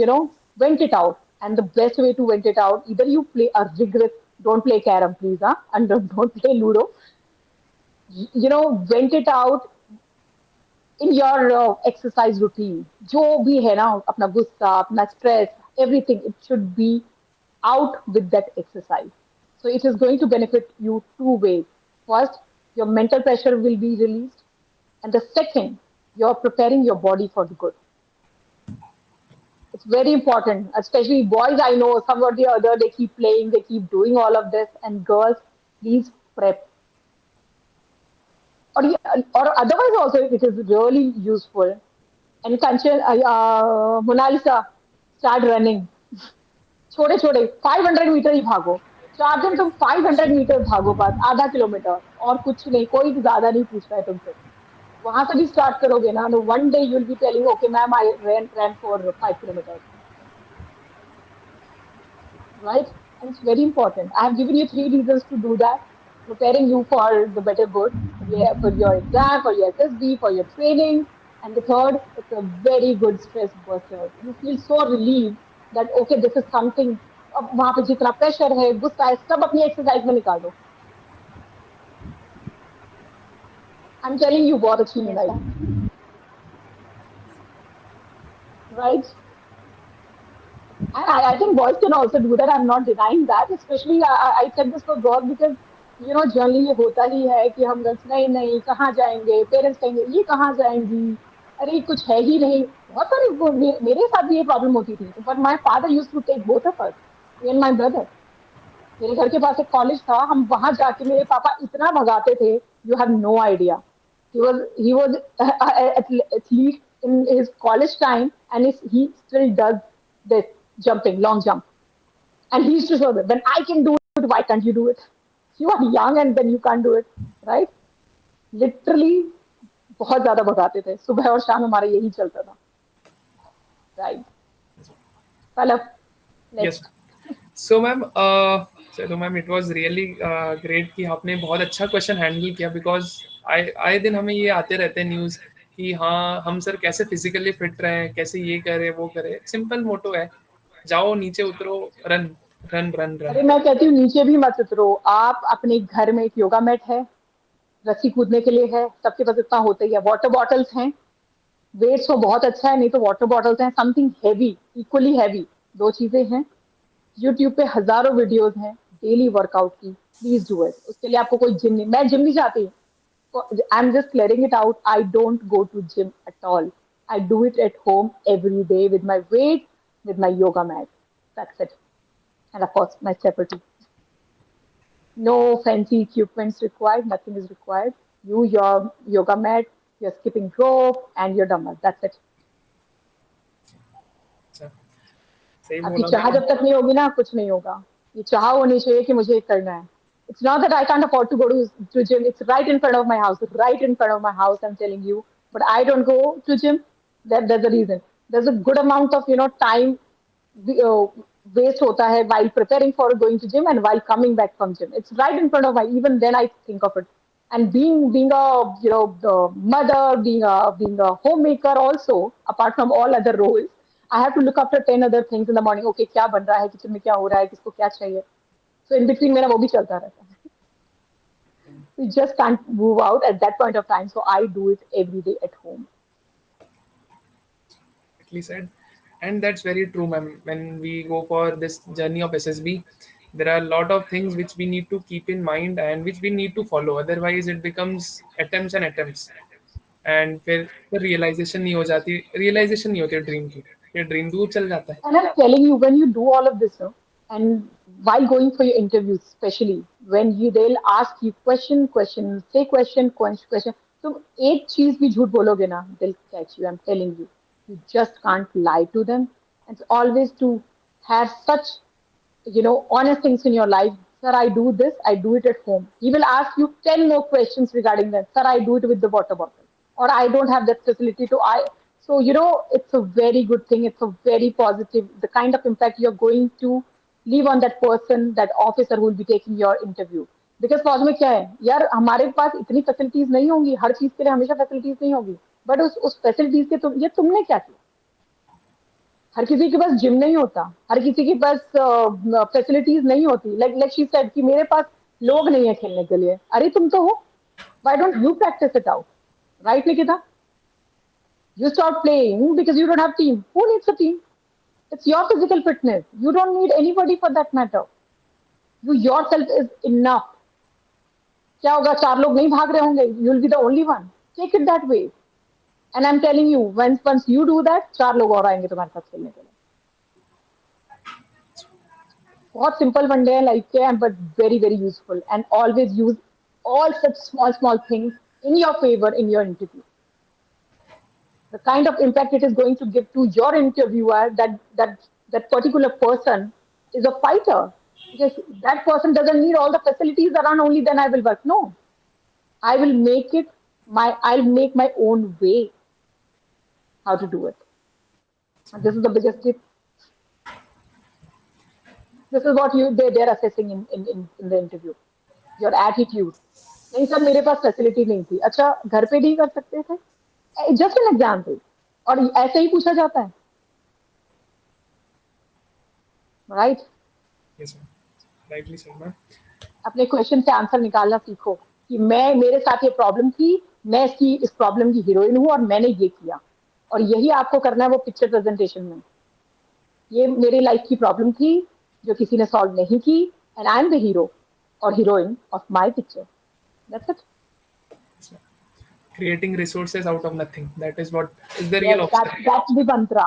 vent it out. And the best way to vent it out, either you play a rigorous, don't play carom, please, huh? And don't play Ludo. Vent it out in your exercise routine. जो भी है ना अपना गुस्सा, अपना stress, everything, it should be out with that exercise. So it is going to benefit you two ways. First, your mental pressure will be released, and the second, you're preparing your body for the good. It's very important, especially boys. I know some or the other, they keep playing, they keep doing all of this, and girls, please prep. Or otherwise also, it is really useful. And Kanchan, Monalisa, start running. छोटे छोटे 500 metre ही भागो. 4 दिन तुम 500 metre भागो, बस ½ kilometre, और कुछ नहीं, कोई ज्यादा नहीं पूछ रहा है तुमसे. वहां से भी स्टार्ट करोगे ना, तो one day you will be telling, okay ma'am, I ran for 5 kilometers, right? And it's very important. I have given you 3 reasons to do that, preparing you for the better good, for your exam, for your SSB, for your training. And the third, it's a very good stress buster. You feel so relieved that, okay, this is something, अब वहां पे जितना pressure है, गुस्सा है, सब अपनी exercise में निकाल दो. आई एम टेलिंग यू, बहुत अच्छी नींद Yes, आएगी, ma'am. Right? I think boys can also do that. I'm not denying that. Especially, I said this for girls because, generally ये होता ही है कि हम गर्ल्स नहीं नहीं कहाँ जाएंगे, पेरेंट्स कहेंगे ये कहाँ जाएंगी, अरे कुछ है ही नहीं. बहुत सारे मेरे साथ भी ये प्रॉब्लम होती थी. But my father use to take both of us, me and my brother. मेरे घर के पास एक कॉलेज था, हम वहां जाके मेरे पापा इतना भगाते थे, you have no idea. He was athlete in his college time, and he still does this jumping, long jump. And he used to show them, when I can do it, why can't you do it? You are young and then you can't do it, right? Literally बहुत ज्यादा भगाते थे, सुबह और शाम हमारा यही चलता था, right? Well, Yes. next. So ma'am, चलो ma'am, it was really great कि आपने बहुत अच्छा क्वेश्चन हैंडल किया, बिकॉज आए दिन हमें ये आते रहते हैं न्यूज़ कि हाँ हम सर कैसे फिजिकली फिट रहे, कैसे ये करे वो करे. सिंपल मोटो है, जाओ नीचे उतरो, रन रन रन रन. अरे मैं कहती हूँ नीचे भी मत उतरो, आप अपने घर में एक योगा मैट है, रस्सी कूदने के लिए है, सबके पास इतना होता ही है, वाटर बॉटल्स हैं, वेट्स हो बहुत अच्छा है, नहीं तो वाटर बॉटल्स हैं, समथिंग हैवी, इक्वली हैवी, दो चीजें हैं. यूट्यूब पे हजारों वीडियोस हैं डेली वर्कआउट की, प्लीज डू इट. उसके लिए आपको कोई जिम नहीं, मैं जिम नहीं जाती. I am just clearing it out, I don't go to gym at all. I do it at home every day with my weight, with my yoga mat. That's it. And of course my stability. No fancy equipments required, nothing is required. Your yoga mat, your skipping rope, and your dumbbell. That's it. सही आपकी बोला चाह ma'am. जब तक नहीं होगी ना, कुछ नहीं होगा. ये चाह होनी चाहिए कि मुझे ये करना है. It's not that I can't afford to go to gym. It's right in front of my house. Right in front of my house, I'm telling you. But I don't go to gym. There's a reason. There's a good amount of time uh, waste होता है while preparing for going to gym and while coming back from gym. It's right in front of my. Even then, I think of it. And being a the mother, being a homemaker also, apart from all other roles, I have to look after 10 other things in the morning. Okay, क्या बन रहा है, kitchen में क्या हो रहा है, किसको क्या चाहिए. So in between मेरा वो भी चलता रहता है. We just can't move out at that point of time. So I do it every day at home. Said, and that's very true, ma'am. When we go for this journey of SSB, there are a lot of things which we need to keep in mind and which we need to follow. Otherwise, it becomes attempts and attempts, and फिर realization नहीं होती dream की, फिर dream दूर चल जाता है. And I'm telling you, when you do all of this, no, and while going for your interviews, especially when they'll ask you question, say question. तो एक चीज भी झूठ बोलोगे ना, they'll catch you. I'm telling you, you just can't lie to them. It's always to have such honest things in your life. Sir, I do this, I do it at home. He will ask you 10 more questions regarding that. Sir, I do it with the water bottle. Or I don't have that facility to I. So, it's a very good thing. It's a very positive, the kind of impact you're going to leave on that person, that officer who will be taking your interview. Because फौज में क्या है यार, हमारे पास इतनी facilities नहीं होंगी, हर चीज के लिए हमेशा फैसिलिटीज नहीं होगी. बट उस फैसिलिटीज के तुमने क्या किया. हर किसी के पास जिम नहीं होता, हर किसी के पास फैसिलिटीज नहीं होती. लाइक शी सेड कि मेरे पास लोग नहीं है खेलने के लिए. अरे तुम तो हो, why don't you practice it out, right Nikita? You stop playing because you don't have team. Who needs a team? It's your physical fitness. You don't need anybody for that matter. You yourself is enough. क्या होगा चार लोग नहीं भाग रहे होंगे you will be the only one take it that way and I am telling you once you do that चार लोग और आएंगे तुम्हारे साथ खेलने के लिए बहुत सिंपल वनडे है लाइफ के but very very useful and always use all such small things in your favor in your interview. The kind of impact it is going to give to your interviewer that particular person is a fighter because that person doesn't need all the facilities around only then I will work. No, I will make it I'll make my own way how to do it. And this is the biggest tip. This is what they're assessing in the interview. Your attitude. नहीं sir मेरे पास facility नहीं थी अच्छा घर पे नहीं कर सकते थे जस्ट एन एग्जाम्पल और ऐसे ही पूछा जाता है right Yes, ma'am. Rightly said, ma'am. अपने क्वेश्चन से आंसर निकालना सीखो कि मैं मेरे साथ ये प्रॉब्लम थी मैं इस प्रॉब्लम की हीरोइन हूँ और मैंने ये किया और यही आपको करना है वो पिक्चर प्रेजेंटेशन में ये मेरी लाइफ की प्रॉब्लम थी जो किसी ने सॉल्व नहीं की and I am the hero और heroine of my picture that's it Creating resources out of nothing. That is what is the real yes option. that's the mantra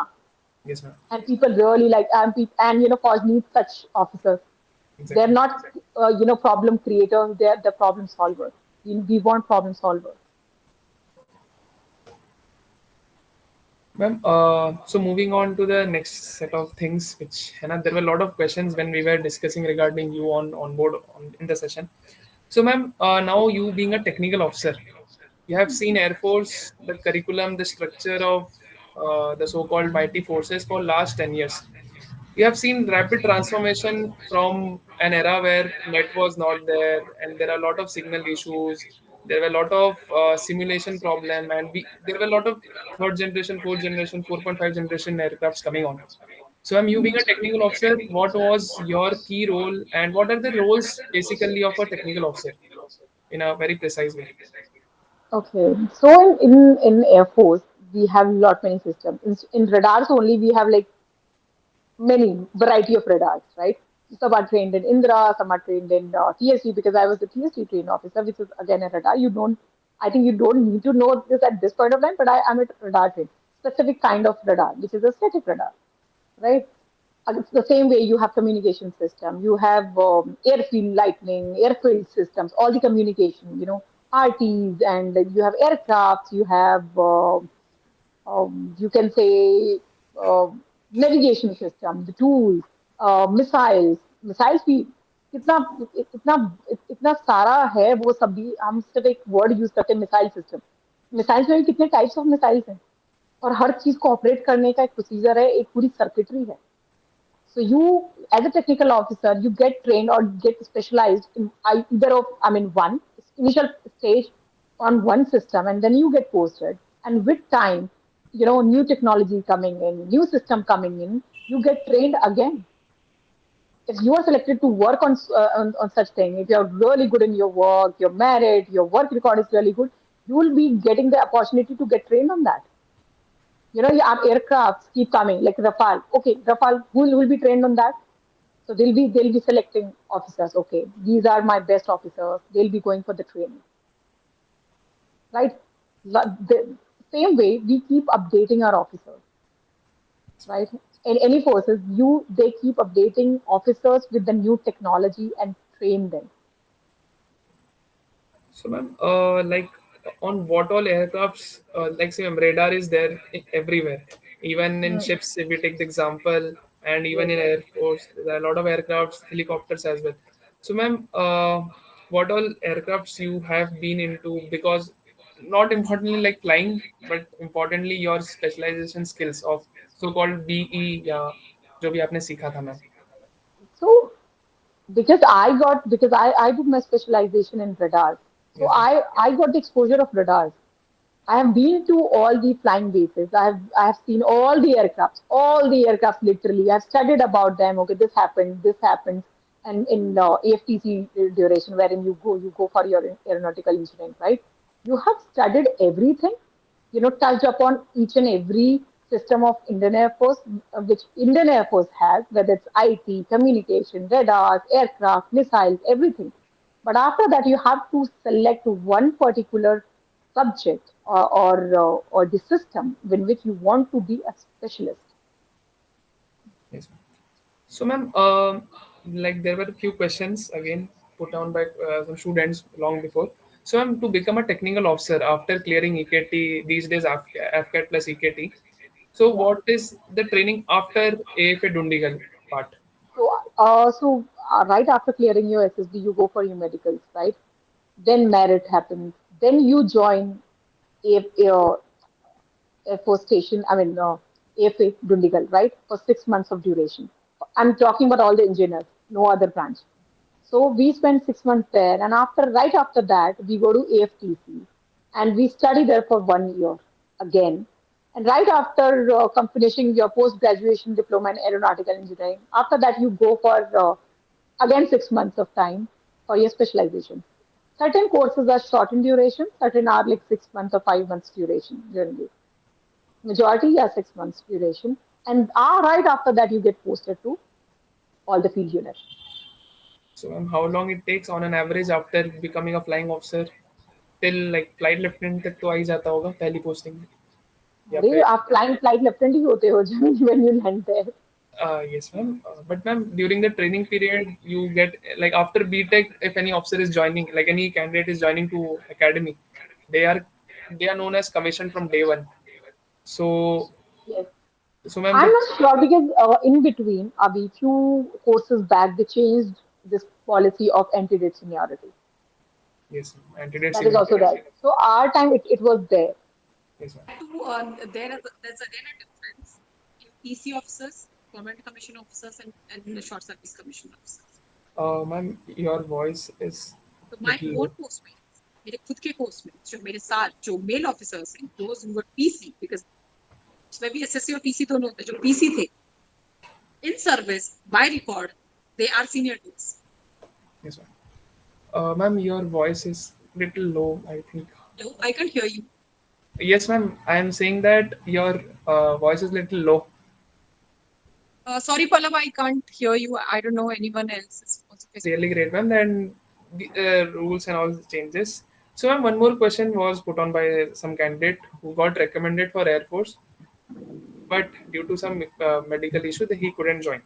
Yes, ma'am. and people really like and Forge needs such officers. They're Exactly. not problem creators, they're the problem solvers. We want problem solvers. Ma'am, so moving on to the next set of things, which there were a lot of questions when we were discussing regarding you on board in the session. So, ma'am, now you being a technical officer, you have seen Air Force, the curriculum, the structure of the so-called mighty forces for last 10 years. You have seen rapid transformation from an era where net was not there and there are a lot of signal issues, there were a lot of simulation problem, and there were a lot of third generation, fourth generation, 4.5 generation aircrafts coming on. So I'm you being a technical officer, what was your key role and what are the roles basically of a technical officer in a very precise way? Okay, so in Air Force we have lot many systems. In radars only we have like many variety of radars, right? Some are trained in Indra, some are trained in TSC because I was the TSC trained officer, which is again a radar. I think you don't need to know this at this point of time, but I am a radar trained. Specific kind of radar, which is a static radar, right? It's the same way you have communication system, you have airfield lightning, airfield systems, all the communication, RTs, and you have aircrafts, you have you can say uh, navigation system, the tools, missiles भी कितना इतना इतना सारा है वो सब भी हम सिर्फ एक वर्ड यूज करते हैं मिसाइल सिस्टम मिसाइल्स में भी कितने टाइप्स ऑफ मिसाइल्स हैं और हर चीज को ऑपरेट करने का एक प्रोसीजर है एक पूरी सर्किटरी है so you as a technical officer you get trained or get specialized in either of one initial stage on one system and then you get posted and with time new technology coming in new system coming in you get trained again if you are selected to work on such thing if you're really good in your work you're married your work record is really good you will be getting the opportunity to get trained on that our aircrafts keep coming like Rafale okay Rafale who will be trained on that so they'll be selecting officers okay these are my best officers they'll be going for the training right? The same way we keep updating our officers, right? In any forces, they keep updating officers with the new technology and train them. So, ma'am, like on what all aircrafts, like say, radar is there everywhere. Even in ships, if we take the example, and even Yes. in Air Force, there are a lot of aircrafts, helicopters as well. So, ma'am, what all aircrafts you have been into? Because not importantly like flying, but importantly your specialization skills of so-called BE या जो भी आपने सीखा था ma'am. So because I did my specialization in radars, so Yes, ma'am. I got the exposure of radars. I have been to all the flying bases. I have seen all the aircrafts literally. I've studied about them. Okay, this happened, and in AFTC duration, wherein you go for your aeronautical engineering, right? You have studied everything. touched upon each and every system of Indian Air Force, which Indian Air Force has, whether it's IT, communication, radars, aircraft, missiles, everything. But after that, you have to select one particular subject or the system in which you want to be a specialist. Yes, ma'am. So, ma'am, like there were a few questions again put down by some students long before. So, ma'am, to become a technical officer after clearing EKT, these days AFCAT plus EKT. So, Yeah. what is the training after AFA Dundigal part? So right after clearing your SSB, you go for your medicals, right? Then merit happens. Then you join a Air Force Station, AFA Dundigal, right? For 6 months of duration. I'm talking about all the engineers, no other branch. So we spent 6 months there, and right after that, we go to AFTC, and we study there for 1 year again. And right after finishing your post graduation diploma in aeronautical engineering, after that you go for again 6 months of time for your specialization. Certain courses are short in duration, certain are like 6 months or 5 months duration generally. Majority are 6 months duration, and right after that you get posted to all the field units. So, ma'am, how long it takes on an average after becoming a flying officer till like flight lieutenant तक तो आ ही जाता होगा पहली posting में या अरे फिर आप फ्लाइट लेफ्टिनेंट ही होते हो जब when you land there. yes, ma'am. But ma'am, during the training period, you get like after BTech, if any officer is joining, like any candidate is joining to academy, they are they are known as commissioned from day one. So Yes. so ma'am, I'm the not sure because in between, a few courses back, they changed this policy of anti-date seniority. yes, ma'am, antedate That is senior. also there. So our time, it was there. Yes, ma'am. That too, there's again a difference in PC officers, permanent commission officers, and the short service commission officers. Ma'am, your voice is So my little own low. postmates, मेरे खुद के postmates जो मेरे साथ जो male officers हैं, those who were PC because उसमें भी SSC और PC दोनों होते हैं, जो PC थे in service by record, they are senior to us. Yes, ma'am. Ma'am, your voice is little low. I think. No, I can't hear you. Yes, ma'am. I am saying that your voice is little low. Sorry, Pallav, I can't hear you. I don't know anyone else is also facing. Really great, ma'am. Then the rules and all changes. So, ma'am, one more question was put on by some candidate who got recommended for Air Force, but due to some medical issue, that he couldn't join.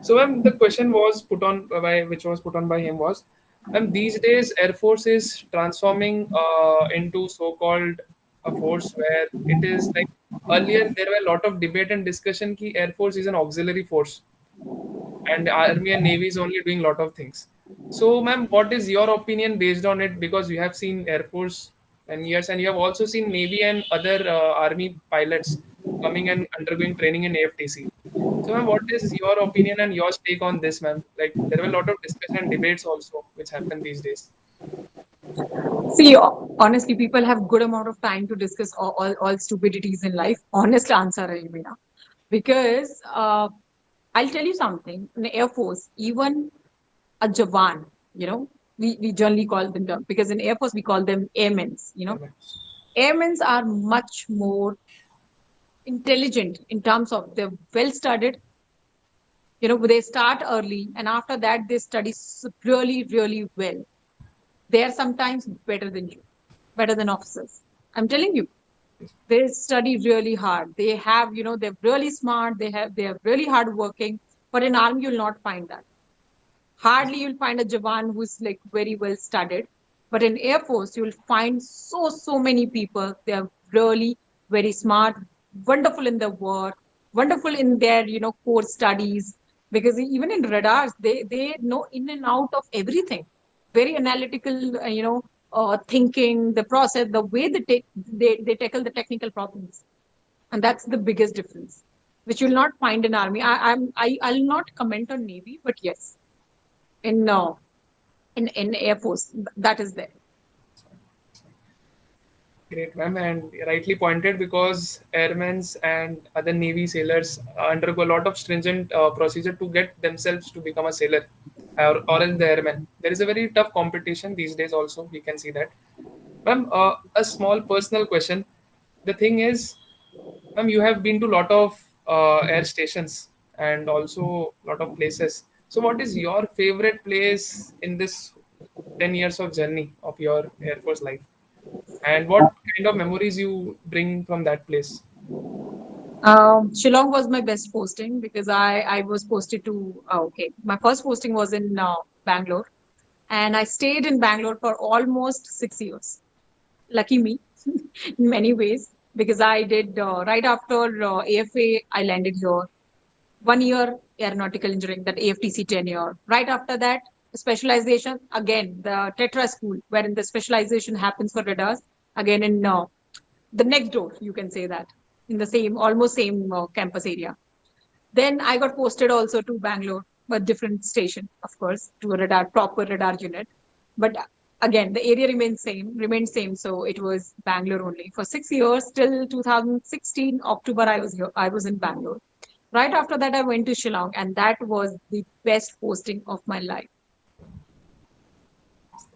So, ma'am, the question was put on by which was put on by him was, ma'am, these days Air Force is transforming into so-called a force where it is like earlier there were a lot of debate and discussion ki Air Force is an auxiliary force and army and navy is only doing a lot of things. So ma'am, what is your opinion based on it, because you have seen air force and years and you have also seen navy and other army pilots coming and undergoing training in AFTC. So ma'am, what is your opinion and your take on this, ma'am? Like there were a lot of discussion and debates also which happen these days. See, honestly, people have good amount of time to discuss all stupidities in life. Honest answer hai mera. Because I'll tell you something. In the Air Force, even a Jawan, we generally call them, because in Air Force we call them airmen. Airmen are much more intelligent in terms of they're well studied. They start early and after that they study really, really well. They are sometimes better than you, better than officers. I'm telling you, they study really hard. They have, they're really smart. They're really hardworking. But in army, you'll not find that. Hardly you'll find a Jawan who's like very well studied. But in Air Force, you'll find so many people. They're really very smart, wonderful in their work, wonderful in their, core studies. Because even in radars, they know in and out of everything. Very analytical, thinking, the process, the way they tackle the technical problems. And that's the biggest difference, which you'll not find in army. I'll not comment on navy, but yes, in Air Force, that is there. Great, ma'am, and rightly pointed because airmen and other navy sailors undergo a lot of stringent procedure to get themselves to become a sailor or in the airman. There is a very tough competition these days. Also, we can see that. Ma'am, a small personal question. the thing is, ma'am, you have been to lot of air stations and also lot of places. So, what is your favorite place in this 10 years of journey of your Air Force life? And what kind of memories you bring from that place? Shillong was my best posting because I was posted to, okay, my first posting was in Bangalore, and I stayed in Bangalore for almost 6 years. Lucky me, in many ways, because I did right after AFA, I landed here. 1 year aeronautical engineering, that AFTC tenure. Right after that, specialization again, the Tetra school, wherein the specialization happens for radars. Again, in the next door, you can say that, in the same, almost same campus area. Then I got posted also to Bangalore, but different station, of course, to a radar, proper radar unit. But again, the area remained same. So it was Bangalore only for 6 years till 2016 October. I was in Bangalore. Right after that, I went to Shillong, and that was the best posting of my life.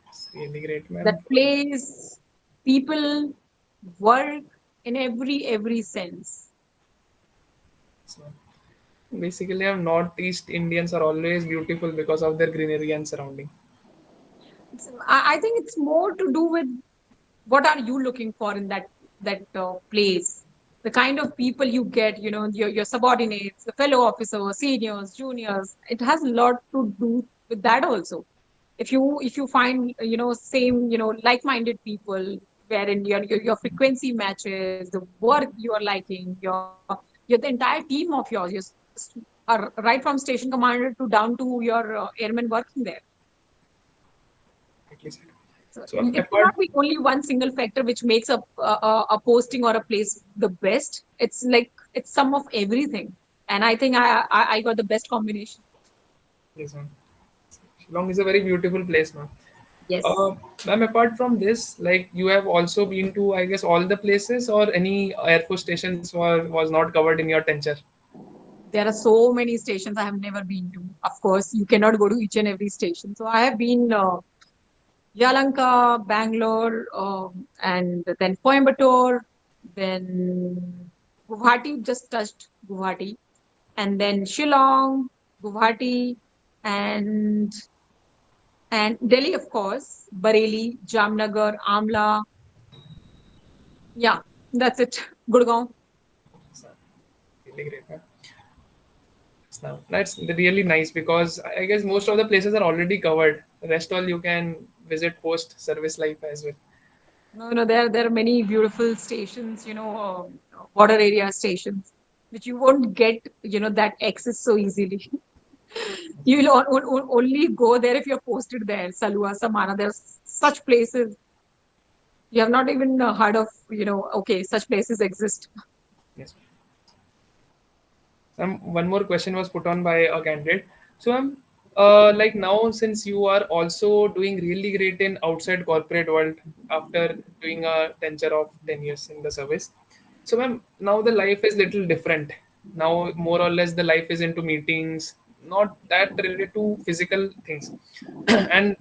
It's really great, That ma'am. place, people, work in every sense. So, basically, Northeast Indians are always beautiful because of their greenery and surrounding. I think it's more to do with what are you looking for in that place, the kind of people you get, your subordinates, the fellow officers, seniors, juniors. It has a lot to do with that also. If you find same like-minded people, wherein your frequency matches, the work you are liking, your the entire team of yours, are right from station commander to down to your airmen working there. At least. So So, it apart, cannot be only one single factor which makes a posting or a place the best. It's like it's some of everything, and I think I got the best combination. yes, ma'am. Shillong is a very beautiful place, ma'am. Yes, Ma'am, apart from this, like you have also been to, I guess, all the places, or any Air Force stations was not covered in your tenure? there are so many stations I have never been to. Of course, you cannot go to each and every station. So I have been Yalanka, Bangalore, and then Coimbatore, then Guwahati. Just touched Guwahati, and then Shillong, Guwahati, and Delhi, of course, Bareilly, Jamnagar, Amla. Yeah, that's it. Gurgaon. So, really great, ma'am. So, that's really nice because I guess most of the places are already covered. The rest all you can visit post service life as well. No, no, there are many beautiful stations, border area stations, which you won't get, that access so easily. You will only go there if you're posted there. Salua, Samana, there's such places you have not even heard of, okay, such places exist. Yes. One more question was put on by a candidate. So, like now, since you are also doing really great in outside corporate world after doing a tenure of 10 years in the service, so ma'am, now the life is little different. Now, more or less, the life is into meetings, not that related to physical things. And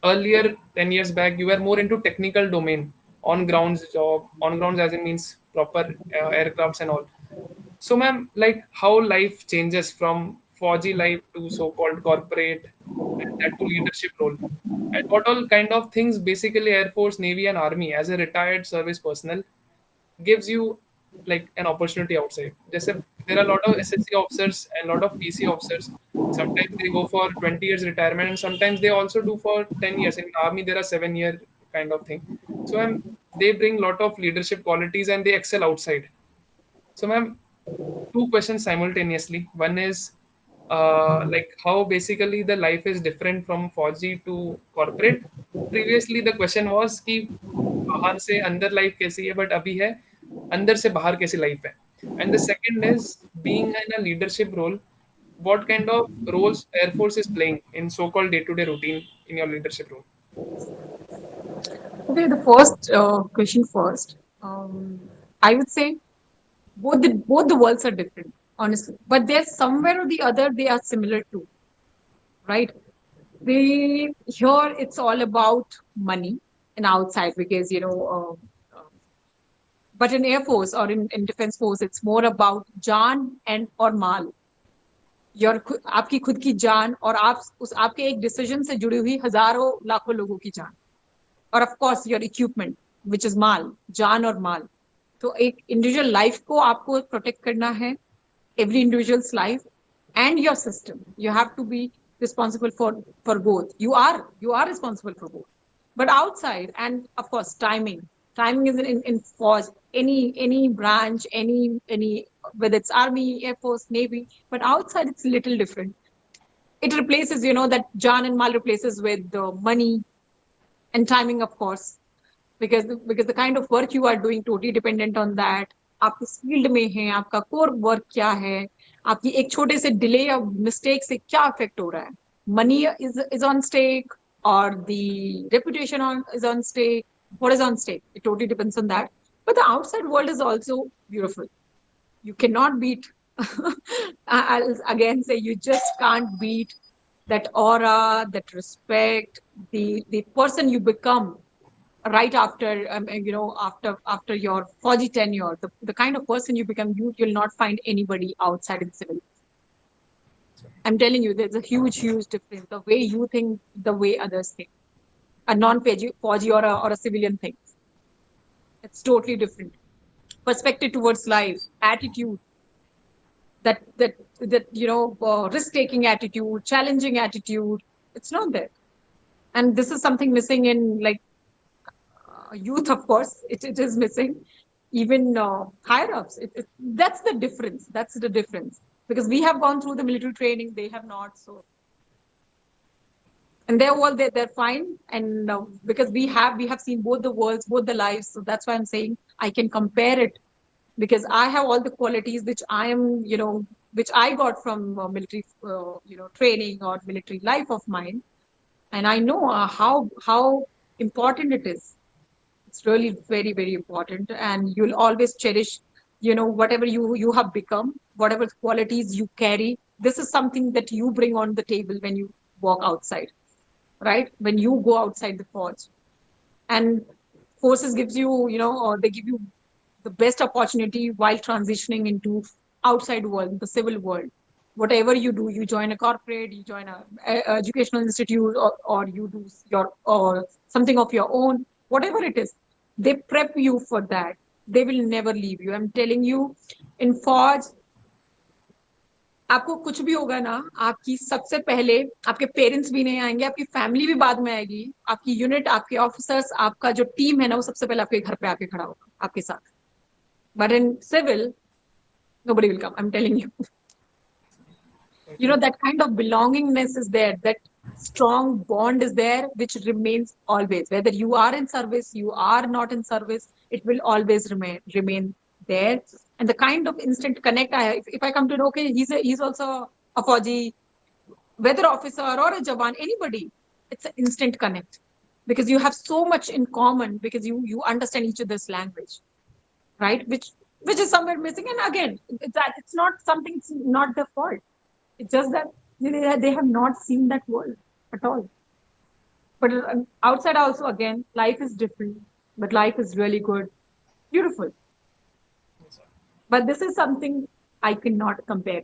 earlier, 10 years back, you were more into technical domain, on grounds job, on grounds as it means proper aircrafts and all. So, ma'am, like how life changes from Fauji life to so-called corporate and that to leadership role. And what all kind of things basically Air Force, Navy, and Army as a retired service personnel gives you like an opportunity outside. Just there are a lot of SSC officers and a lot of PC officers. Sometimes they go for 20 years retirement, and sometimes they also do for 10 years. In Army, there are 7 year kind of thing. So, ma'am, they bring lot of leadership qualities and they excel outside. So, ma'am, two questions simultaneously. One is like how basically the life is different from Fauji to corporate. Previously, the question was कि बाहर से अंदर life कैसी है, but अभी है अंदर से बाहर कैसी life है. And the second is being in a leadership role. What kind of roles Air Force is playing in so-called day-to-day routine in your leadership role? Okay, the first question first. I would say both the worlds are different, honestly, but there's somewhere or the other they are similar too, right? They here it's all about money and outside because But in Air Force or in Defense Force, it's more about jaan and or mal. Your आपकी खुद की जान और आप उस आपके एक decision से जुड़ी हुई हजारों लाखों लोगों की जान और of course your equipment which is माल जान और माल तो एक इंडिविजुअल लाइफ को आपको प्रोटेक्ट करना है every individual's life and your system you have to be responsible for both you are responsible for both but outside and of course timing is in force any branch any whether it's army air force navy but outside it's a little different it replaces that jan and mal replaces with the money and timing of course because the kind of work you are doing totally dependent on that आप किस field में हैं आपका core work क्या है आपकी एक छोटे से डिले या मिस्टेक से क्या इफेक्ट हो रहा है मनी इज ऑन स्टेक और the reputation is on stake what is on stake it totally depends on that but the outside world is also beautiful you cannot beat I'll again say you just can't beat that aura that respect the person you become right after after your Fauji tenure the kind of person you become you'll not find anybody outside in civil. I'm telling you there's a huge difference the way you think the way others think a non-Fauji or a civilian thinks it's totally different perspective towards life attitude that risk taking attitude challenging attitude it's not there and this is something missing in like youth of course it is missing even higher ups that's the difference because we have gone through the military training they have not so and they're fine and because we have seen both the worlds both the lives so that's why I'm saying I can compare it because I have all the qualities which I am which I got from military training or military life of mine and I know how important it is. It's really very important and you'll always cherish whatever you have become whatever qualities you carry this is something that you bring on the table when you walk outside right when you go outside the forge and forces gives you or they give you the best opportunity while transitioning into outside world the civil world whatever you do you join a corporate you join a educational institute or you do your or something of your own whatever it is they prep you for that they will never leave you I'm telling you in forge आपको कुछ भी होगा ना आपकी सबसे पहले आपके parents भी नहीं आएंगे आपकी फैमिली भी बाद में आएगी आपकी यूनिट आपके ऑफिसर्स आपका जो टीम है ना वो सबसे पहले आपके घर पे आके खड़ा होगा आपके साथ but in civil nobody will come I'm telling you that kind of belongingness is there that strong bond is there which remains always whether you are in service you are not in service it will always remain there and the kind of instant connect I have if I come to know okay he's also a Fauji whether officer or a Jawan anybody it's an instant connect because you have so much in common because you understand each other's language right which is somewhere missing and again it's not something it's not their fault it's just that they have not seen that world at all but outside also again life is different but life is really good beautiful but this is something I cannot compare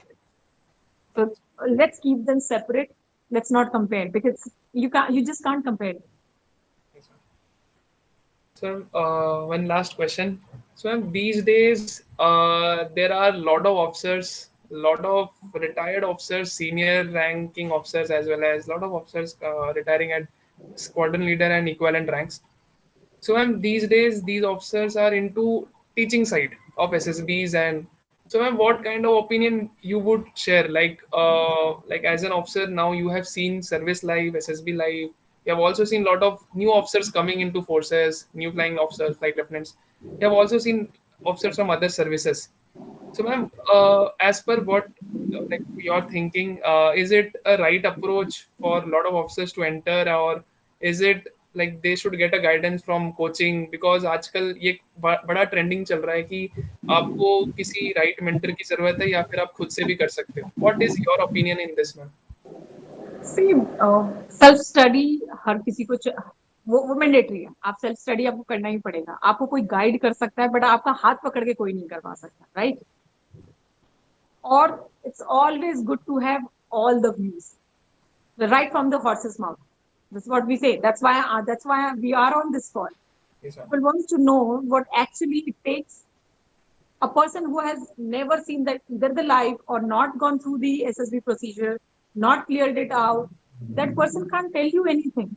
so let's keep them separate let's not compare because you just can't compare it. So one last question. So these days there are a lot of officers, lot of retired officers, senior ranking officers as well as a lot of officers retiring at squadron leader and equivalent ranks. So these days these officers are into teaching side of SSBs and so what kind of opinion you would share like as an officer now you have seen service live SSB live you have also seen a lot of new officers coming into forces new flying officers flight lieutenants you have also seen officers from other services so ma'am as per what like you're thinking is it a right approach for a lot of officers to enter or is it like they should get a guidance from coaching because आजकल ये बड़ा trending चल रहा है कि आपको किसी right mentor की जरूरत है या फिर आप खुद से भी कर सकते हो what is your opinion in this ma'am See, self study हर किसी को वो मैंडेटरी है, आप सेल्फ स्टडी आपको करना ही पड़ेगा, आपको कोई गाइड कर सकता है बट आपका हाथ पकड़ के कोई नहीं करवा सकता, राइट? और it's always good to have all the views right from the horse's mouth. That's what we say. That's why we are on this call. Yes, ma'am. People want to know what actually it takes. A person who has never seen that either the live or not gone through the SSB procedure, not cleared it out, that person can't tell you anything.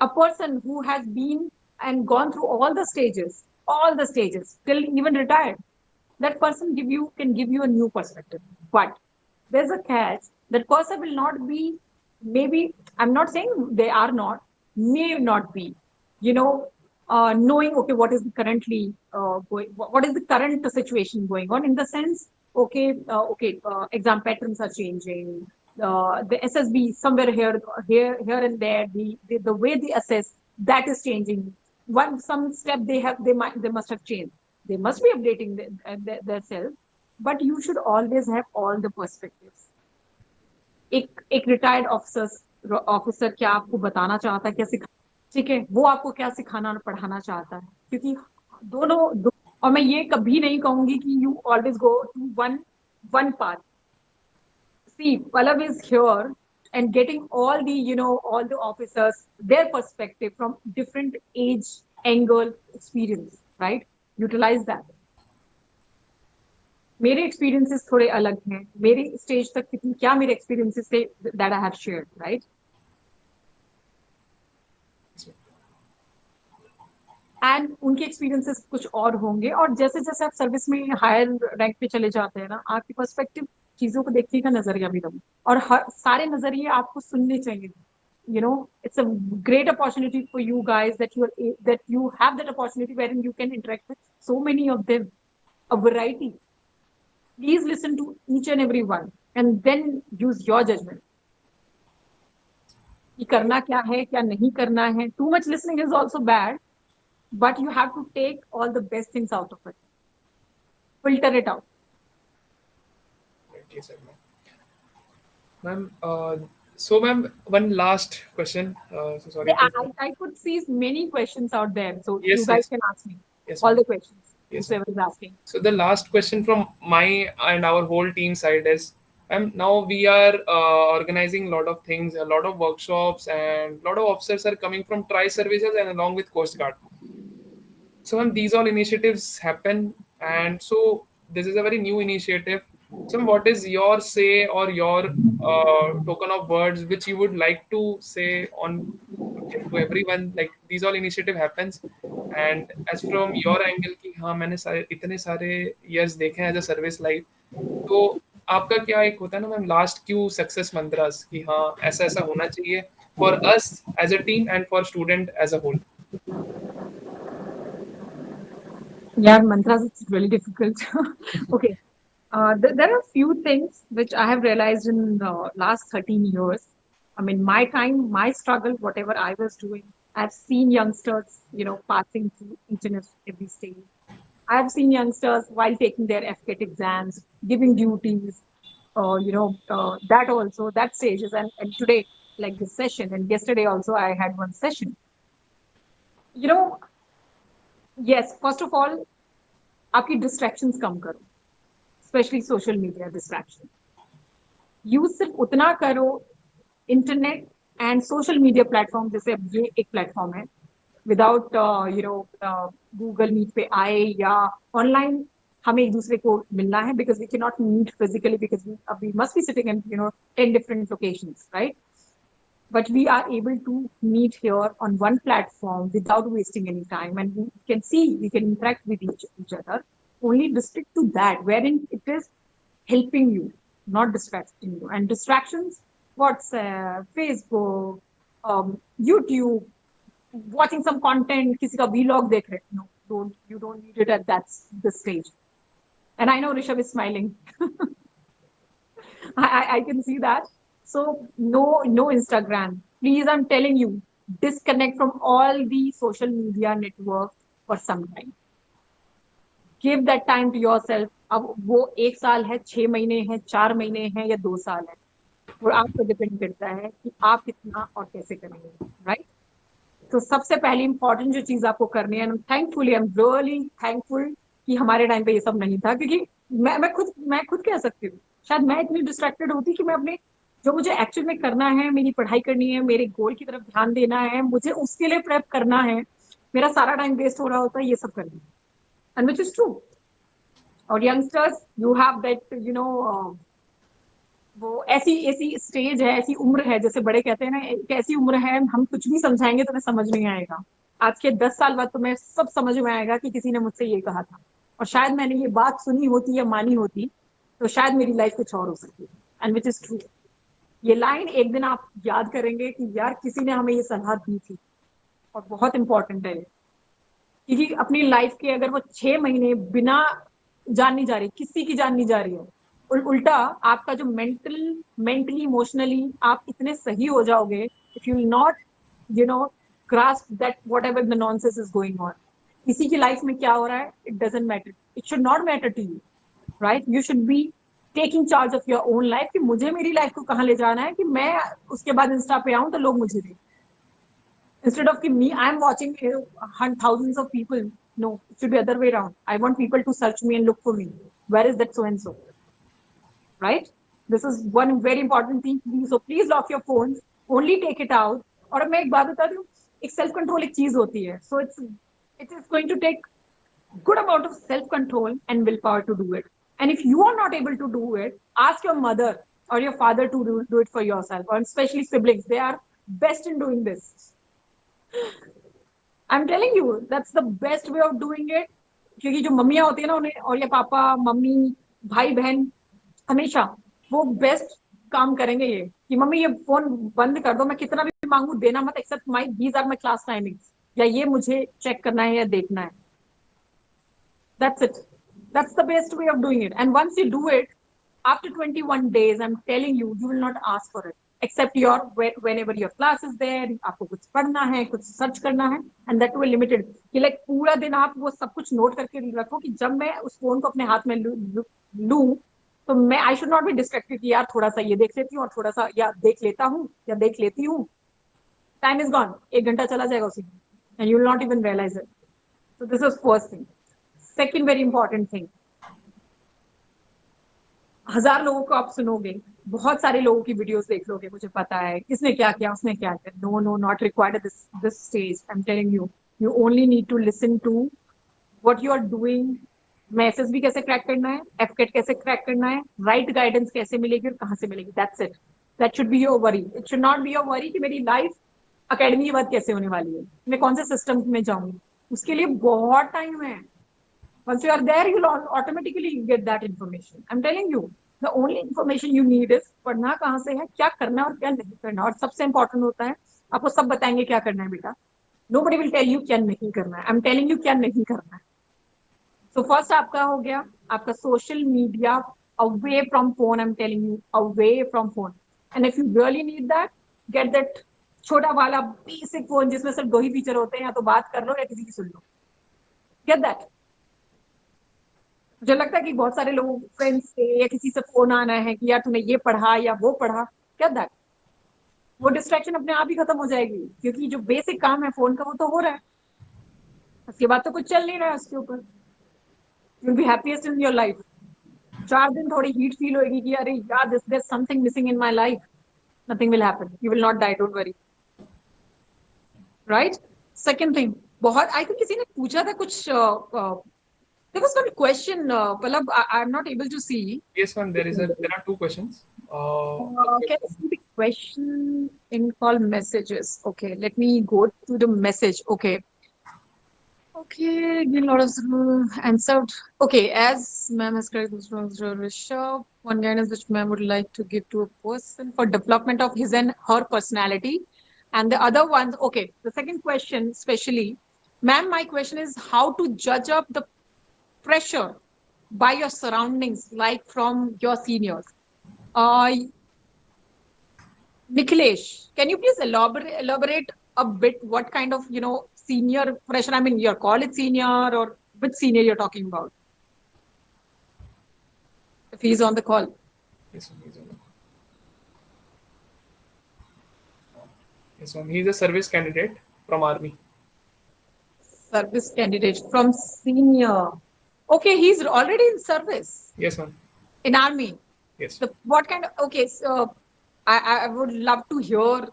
A person who has been and gone through all the stages, till even retired, that person can give you a new perspective. But there's a catch. That person will not be, maybe, I'm not saying they are not, may not be, knowing, okay, what is currently what is the current situation going on, in the sense, exam patterns are changing, the SSB somewhere here and there, the way they assess, that is changing. Some step they must have changed. They must be updating their self, but you should always have all the perspectives. एक retired officer क्या आपको बताना चाहता है, क्या सिखा, ठीक है, वो आपको क्या सिखाना और पढ़ाना चाहता है, क्योंकि दोनों और मैं ये कभी नहीं कहूंगी कि you always go to one path. See, Pallav is here and getting all the officers, their perspective from different age, angle, experience, right? Utilize that. मेरे एक्सपीरियंसेस थोड़े अलग हैं, मेरे स्टेज तक कितनी क्या मेरे एक्सपीरियंसेस थे that I have shared, right? And उनके एक्सपीरियंसेस कुछ और होंगे, और जैसे जैसे आप सर्विस में हायर रैंक पे चले जाते हैं ना, आपके पर्सपेक्टिव, चीजों को देखने का नजरिया भी दम, और सारे नजरिए आपको सुनने चाहिए. It's a great opportunity for you guys that you have that opportunity wherein you can interact with so many of them, a variety. Please listen to each and every one and then use your judgment. कि करना क्या है, क्या नहीं करना है. Too much listening is also bad, but you have to take all the best things out of it. Filter it out. Yes, ma'am. So, ma'am, one last question. So sorry. I could see many questions out there, so yes, you guys yes. can ask me all the questions. Yes, whoever is asking. So the last question from my and our whole team side is, now we are organizing a lot of things, a lot of workshops, and a lot of officers are coming from tri-services and along with Coast Guard. So these all initiatives happen, and so this is a very new initiative. So what is your say or your token of words which you would like to say on to everyone, like these all initiative happens, and as from your angle कि हाँ मैंने इतने सारे years देखे हैं as a service life, तो आपका क्या एक होता है ना ma'am last Q success mantras कि हाँ ऐसा ऐसा होना चाहिए for us as a team and for student as a whole? Yeah, mantras, it's really difficult. Okay. There are a few things which I have realized in the last 13 years. I mean, my time, my struggle, whatever I was doing, I've seen youngsters, passing through each and every stage. I've seen youngsters while taking their FCAT exams, giving duties, that also, that stages. And today, like this session, and yesterday also, I had one session. Yes, first of all, आपकी distractions कम करो, especially social media distraction. Use सिर्फ उतना करो, internet and social media platform, जैसे अब ये एक platform है, without Google Meet पे आए या online हमें एक दूसरे को मिलना है, because we cannot meet physically because we must be sitting in 10 different locations, right? But we are able to meet here on one platform without wasting any time, and we can interact with each other. Only restrict to that, wherein it is helping you, not distracting you. And distractions, WhatsApp, Facebook, YouTube, watching some content, किसी का vlog देख रहे, no, you don't need it at this stage. And I know Rishabh is smiling. I can see that. So no Instagram. Please, I'm telling you, disconnect from all the social media networks for some time. Give that time to yourself. अब वो 1 साल है, 6 महीने है, 4 महीने है या 2 साल है, और आप पर डिपेंड करता है कि आप कितना और कैसे करेंगे, right? तो सबसे पहली इंपॉर्टेंट जो चीज आपको करनी है, thankfully I am really thankful कि हमारे टाइम पे ये सब नहीं था, क्योंकि मैं खुद कह सकती हूँ, शायद मैं इतनी डिस्ट्रैक्टेड होती कि मैं अपने जो मुझे एक्चुअल में करना है, मेरी पढ़ाई करनी है, मेरे गोल की तरफ ध्यान देना है, मुझे उसके लिए प्रेप करना है, मेरा सारा टाइम वेस्ट हो रहा होता है ये सब करने में, एंड विच इज ट्रू. और यंगस्टर्स, यू हैव दैट वो ऐसी ऐसी स्टेज है, ऐसी उम्र है, जैसे बड़े कहते हैं ना, एक ऐसी उम्र है, हम कुछ भी समझाएंगे तो मैं समझ नहीं आएगा. आज के 10 साल बाद तो मैं सब समझ में आएगा कि किसी ने मुझसे ये कहा था, और शायद मैंने ये बात सुनी होती या मानी होती तो शायद मेरी लाइफ कुछ और हो सकती है, एंड विच इज ट्रू. ये लाइन एक दिन आप याद करेंगे कि यार किसी ने हमें ये सलाह दी थी, और बहुत इंपॉर्टेंट है, क्योंकि अपनी लाइफ के अगर वो 6 महीने बिना जान नहीं जा रही, किसी की जान नहीं जा रही है, उल्टा आपका जो मेंटली इमोशनली आप इतने सही हो जाओगे, if you will not grasp that whatever the nonsense is going on. किसी की लाइफ में क्या हो रहा है, it doesn't matter, it should not matter to you, right? You should be taking charge of your own life, कि मुझे मेरी लाइफ को कहाँ ले जाना है, कि मैं उसके बाद इंस्टा पे आऊं तो लोग मुझे देखें, instead of me I'm watching thousands of people. No, it should be other way around. I want people to search me and look for me, where is that so and so, right? This is one very important thing. So please lock your phones, only take it out. और मैं एक बात बता दूं, एक self control एक चीज होती है, so it is going to take good amount of self control and willpower to do it. And if you are not able to do it, ask your mother or your father to do it for yourself, or especially siblings, they are best in doing this. I'm telling you, that's the best way of doing it. क्योंकि जो मम्मियां होती है ना, उन्हें, और ये papa mummy भाई बहन, हमेशा वो बेस्ट काम करेंगे ये, कि मम्मी ये फोन बंद कर दो, मैं कितना भी मांगू देना मत, except my these are my class timings, या ये मुझे चेक करना है या देखना है. That's it. That's the best way of doing it. And once you do it, after 21 days, I'm telling you, you will not ask for it. Except whenever your class is there, आपको कुछ पढ़ना है, कुछ search करना है, and that will limited. कि like पूरा दिन आप वो सब कुछ नोट करके रखो, कि जब मैं उस फोन को अपने हाथ में लूं तो मैं I should not be distracted कि यार थोड़ा सा ये देख लेती हूँ, और थोड़ा सा या देख लेता हूँ या देख लेती हूँ. Time is gone. 1 घंटा चला जाएगा उसी में, and you will not even realize it. So this is first thing. Second very important thing, 1000 लोगों को आप सुनोगे, बहुत सारे लोगों की वीडियोस देख लोगे, मुझे पता है किसने क्या किया, उसने क्या किया. No, not required at this stage. I'm telling you, you only need to listen to what you are doing. मैं SSB कैसे क्रैक करना है, FCAT कैसे क्रैक करना है, राइट गाइडेंस कैसे मिलेगी और कहाँ से मिलेगी. That's it. That should be your worry. It should not be your worry कि मेरी लाइफ अकेडमी के बाद कैसे होने वाली है, मैं कौन से सिस्टम में जाऊंगी. उसके लिए बहुत टाइम है. Once you are there, you'll automatically get that information. I'm telling you, the only information you need is पढ़ना कहाँ से है, क्या करना है और क्या नहीं करना. और सबसे important होता है, आपको सब बताएंगे क्या करना है बेटा. Nobody will tell you क्या नहीं करना है. I'm telling you क्या नहीं करना है. So first आपका हो गया आपका social media away from phone. I'm telling you, away from phone. And if you really need that, get that छोटा वाला basic phone जिसमें सिर्फ 2 ही फीचर होते हैं, या तो बात कर लो या किसी की सुन लो. Get that. मुझे लगता है कि बहुत सारे लोगों फ्रेंड्स से या किसी से फोन आना है कि यार तूने ये पढ़ा या वो पढ़ा, क्या दैट, वो डिस्ट्रैक्शन अपने आप ही खत्म हो जाएगी, क्योंकि जो बेसिक काम है फोन का वो तो हो रहा है, उसके बाद तो कुछ चल नहीं रहा है उसके ऊपर. You will be happiest in your life. 4 दिन थोड़ी हीट फील होगी कि अरे यार this there something missing in my life. Nothing will happen, you will not die, don't worry, right? Second thing, बहुत आई थिंक किसी ने पूछा था कुछ, there was one question, Palab, I'm not able to see. Yes, ma'am. There are 2 questions. Can you see the question in call messages? Okay, let me go to the message. Okay, a lot of answered. Okay, as ma'am has corrected, one guidance which ma'am would like to give to a person for development of his and her personality, and the other ones. Okay, the second question, especially, ma'am, my question is how to judge up the pressure by your surroundings, like from your seniors. Nikhilesh, can you please elaborate a bit what kind of senior pressure? I mean, your college senior, or which senior you're talking about? If he's on the call. Yes, ma'am. Yes, ma'am. He's a service candidate. from army. Service candidate from senior. Okay, he's already in service Yes, ma'am. in army. Yes. So what kind of, okay, so I would love to hear,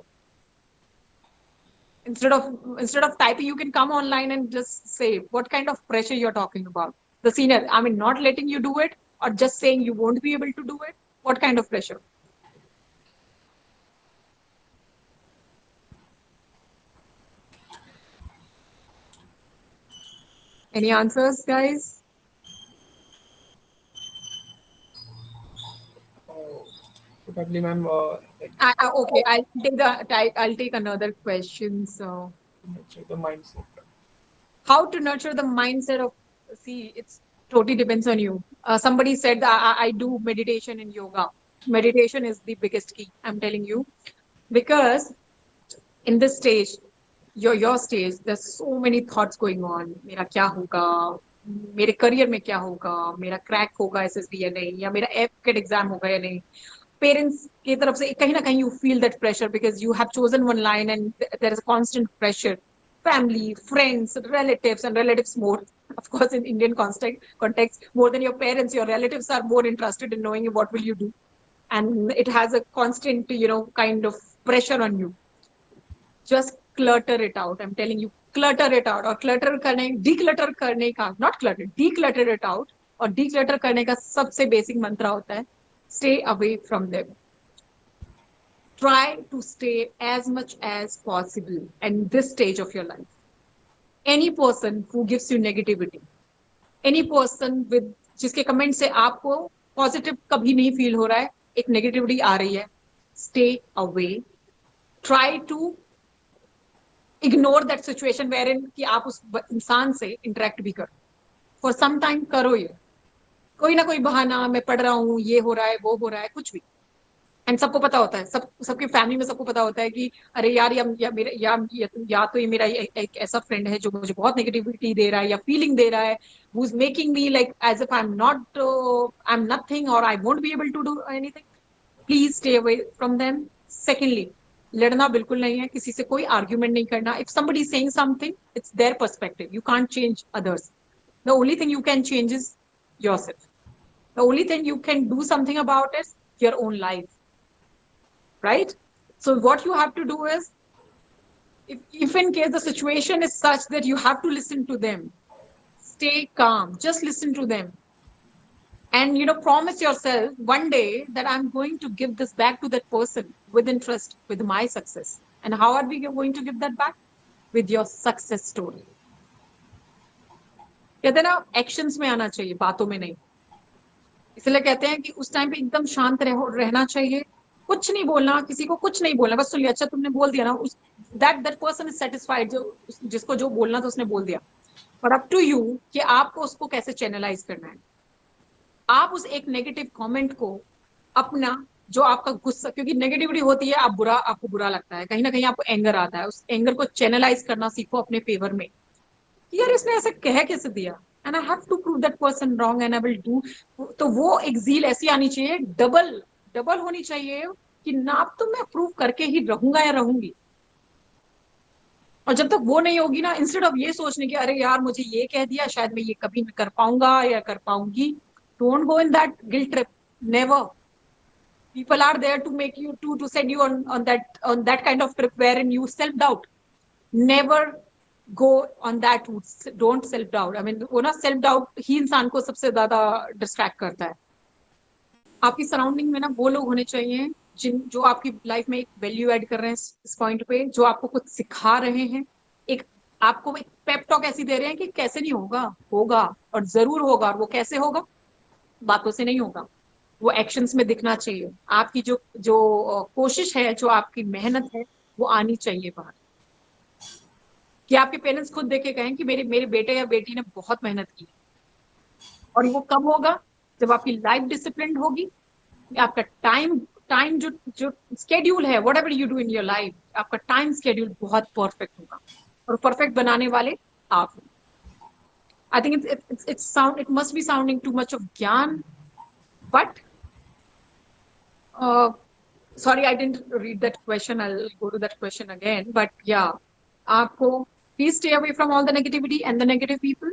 instead of typing, you can come online and just say what kind of pressure you're talking about. The senior, I mean, not letting you do it or just saying you won't be able to do it. What kind of pressure? Any answers, guys? Probably, ma'am. Like, Okay, I'll take another question. So, the mindset. how to nurture the mindset of, see, it's totally depends on you. Somebody said that I do meditation and yoga. Meditation is the biggest key, I'm telling you, because in this stage, your stage, there's so many thoughts going on. मेरा क्या होगा, मेरे career में क्या होगा, मेरा crack होगा SSB या नहीं, या मेरा एफकेट एग्जाम होगा या नहीं. पेरेंट्स की तरफ से कहीं ना कहीं you feel that pressure because you have chosen one line and there is a constant pressure. Family, friends, relatives, and relatives more. Of course, in Indian context, more than your parents, your relatives are more interested in knowing what will you do, and it has a constant, kind of pressure on you. Just clutter it out. I'm telling you, clutter it out. और clutter करने, declutter करने का, not clutter, declutter it out. और declutter करने का सबसे basic मंत्र होता है, stay away from them. Try to stay as much as possible in this stage of your life. Any person who gives you negativity, any person with जिसके comment से आपको पॉजिटिव कभी नहीं फील हो रहा है, एक नेगेटिविटी आ रही है, stay away. Try to ignore that situation wherein कि आप उस इंसान से इंटरेक्ट भी करो फॉर सम टाइम. करो ये, कोई ना कोई बहाना, मैं पढ़ रहा हूँ, ये हो रहा है, वो हो रहा है, कुछ भी. एंड सबको पता होता है, सबकी फैमिली में सबको पता होता है कि अरे यार, या तो ये मेरा एक ऐसा फ्रेंड है जो मुझे बहुत नेगेटिविटी दे रहा है या फीलिंग दे रहा है, who is making me like as if I am nothing और I won't be able to do anything. Please stay away from them. Secondly, लड़ना बिल्कुल नहीं है, किसी से कोई आर्ग्यूमेंट नहीं करना. If somebody is saying something, it's their perspective, you can't change others. The only thing you can change is yourself. The only thing you can do something about is your own life, right? So what you have to do is, if in case the situation is such that you have to listen to them, stay calm, just listen to them, and promise yourself one day that I'm going to give this back to that person with interest, with my success. And how are we going to give that back? With your success story. कहते हैं ना, actions में आना चाहिए, बातों में नहीं. इसलिए कहते हैं कि उस टाइम पे एकदम शांत रहना चाहिए, कुछ नहीं बोलना, किसी को कुछ नहीं बोलना, बस सुन लिया, अच्छा तुमने बोल दिया ना, दैट पर्सन इज सेटिस्फाइड, जिसको जो बोलना था उसने बोल दिया. पर अप टू यू कि आपको उसको कैसे चैनलाइज करना है. आप उस एक नेगेटिव कमेंट को अपना, जो आपका गुस्सा, क्योंकि नेगेटिविटी होती है, आपको बुरा लगता है, कहीं ना कहीं आपको एंगर आता है, उस एंगर को चैनलाइज करना सीखो अपने फेवर में. यार इसने ऐसे कह कैसे दिया, and I have to prove that person wrong and I will do. तो वो एक ज़ील ऐसी आनी चाहिए, डबल होनी चाहिए कि ना, अब तो मैं प्रूव करके ही रहूंगा या रहूंगी. और जब तक वो नहीं होगी ना, इंस्टेड ऑफ ये सोचने की अरे यार मुझे ये कह दिया, शायद मैं ये कभी कर पाऊंगा या कर पाऊंगी, don't go in that guilt trip. Never. People are there to make you to send you on that kind of trip wherein you self doubt. Never go on that route. Don't self doubt. I mean, वो ना self doubt ही इंसान को सबसे ज्यादा distract करता है. आपकी surrounding में ना वो लोग होने चाहिए जो आपकी लाइफ में एक वैल्यू ऐड कर रहे हैं इस पॉइंट पे, जो आपको कुछ सिखा रहे हैं, आपको एक पेप टॉक ऐसी दे रहे हैं कि कैसे नहीं होगा और जरूर होगा. और वो कैसे होगा? बातों से नहीं होगा, वो एक्शंस में दिखना चाहिए. आपकी जो कोशिश है, जो आपकी मेहनत है, वो आनी चाहिए बाहर. कि आपके पेरेंट्स खुद देखे कहें कि मेरे बेटे या बेटी ने बहुत मेहनत की. और वो कब होगा? जब आपकी लाइफ डिसिप्लिन होगी, आपका टाइम जो स्केड्यूल है, whatever you do in your life, आपका टाइम स्केड्यूल बहुत परफेक्ट होगा. और परफेक्ट बनाने वाले आप. I think it must be sounding too much of ज्ञान, but sorry, I didn't read that question. I'll go to that question again. But yeah, आपको please stay away from all the negativity and the negative people.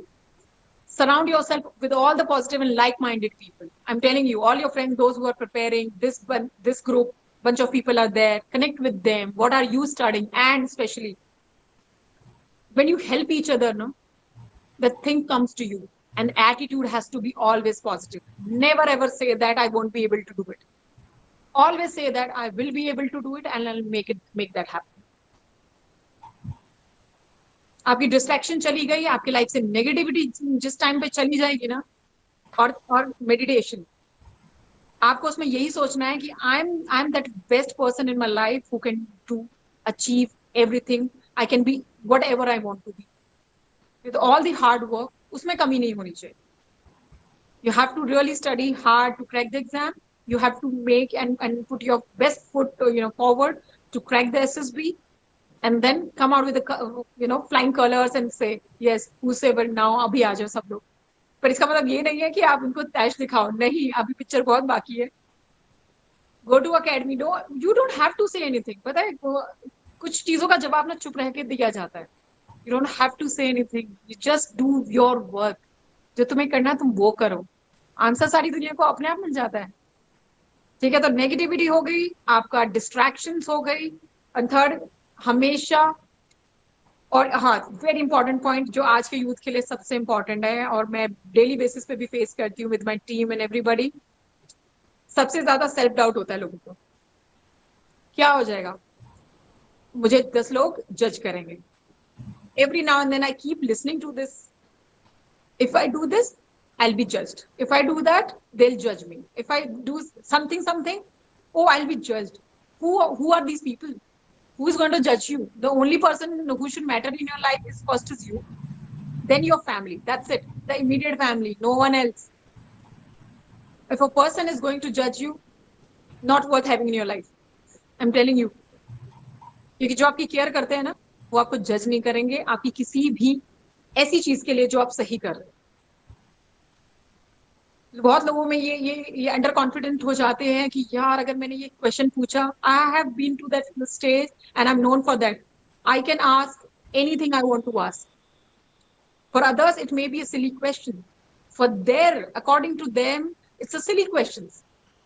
Surround yourself with all the positive and like-minded people. I'm telling you, all your friends, those who are preparing this group, bunch of people are there. Connect with them. What are you studying? And especially when you help each other, no, the thing comes to you. And attitude has to be always positive. Never ever say that I won't be able to do it. Always say that I will be able to do it and I'll make that happen. आपकी distraction चली गई, आपकी life से negativity जिस time पे चली जाएगी ना, और मेडिटेशन, आपको उसमें यही सोचना है कि I am that best person in my life who can do achieve everything, I can be whatever I want to be with all the hard work. उसमें कमी नहीं होनी चाहिए. You have to really study hard to crack the exam. You have to make and put your best foot forward to crack the SSB, and then come out with the flying colors and say yes, whosoever now abhi aa jao sab log. पर इसका मतलब ये नहीं है कि आप उनको तैश दिखाओ, नहीं, अभी पिक्चर बहुत बाकी है. Go to academy. You don't have to say anything. पता है कुछ चीजों का जवाब ना चुप रह के दिया जाता है. You don't have to say anything. You just do your work. जो तुम्हें करना है तुम वो करो. आंसर सारी दुनिया को अपने आप मिल जाता है. ठीक है, तो नेगेटिविटी हो गई, आपका डिस्ट्रैक्शंस हो गई. एंड थर्ड, हमेशा, और हाँ, वेरी इंपॉर्टेंट पॉइंट जो आज के यूथ के लिए सबसे इंपॉर्टेंट है और मैं डेली बेसिस पे भी फेस करती हूँ with my team and everybody, सबसे ज्यादा सेल्फ डाउट होता है लोगों को. क्या हो जाएगा, मुझे 10 लोग जज करेंगे. Every now and then I keep listening to this. If I do this I'll be judged. If I do that, they'll judge me. If I do something, oh, I'll be judged. Who are these people? Who is going to judge you? The only person who should matter in your life is first is you, then your family. That's it. The immediate family, no one else. If a person is going to judge you, not worth having in your life. I'm telling you. क्योंकि जो आपकी care करते हैं ना, वो आपको जज नहीं करेंगे आपकी किसी भी ऐसी चीज के लिए जो आप सही कर रहे हैं. बहुत लोगों में ये अंडर कॉन्फिडेंट हो जाते हैं कि यार अगर मैंने ये क्वेश्चन पूछा, I have been to that stage and I am known for that, I can ask anything I want to ask. For others it may be a silly question. For their, according to them, it's a silly question.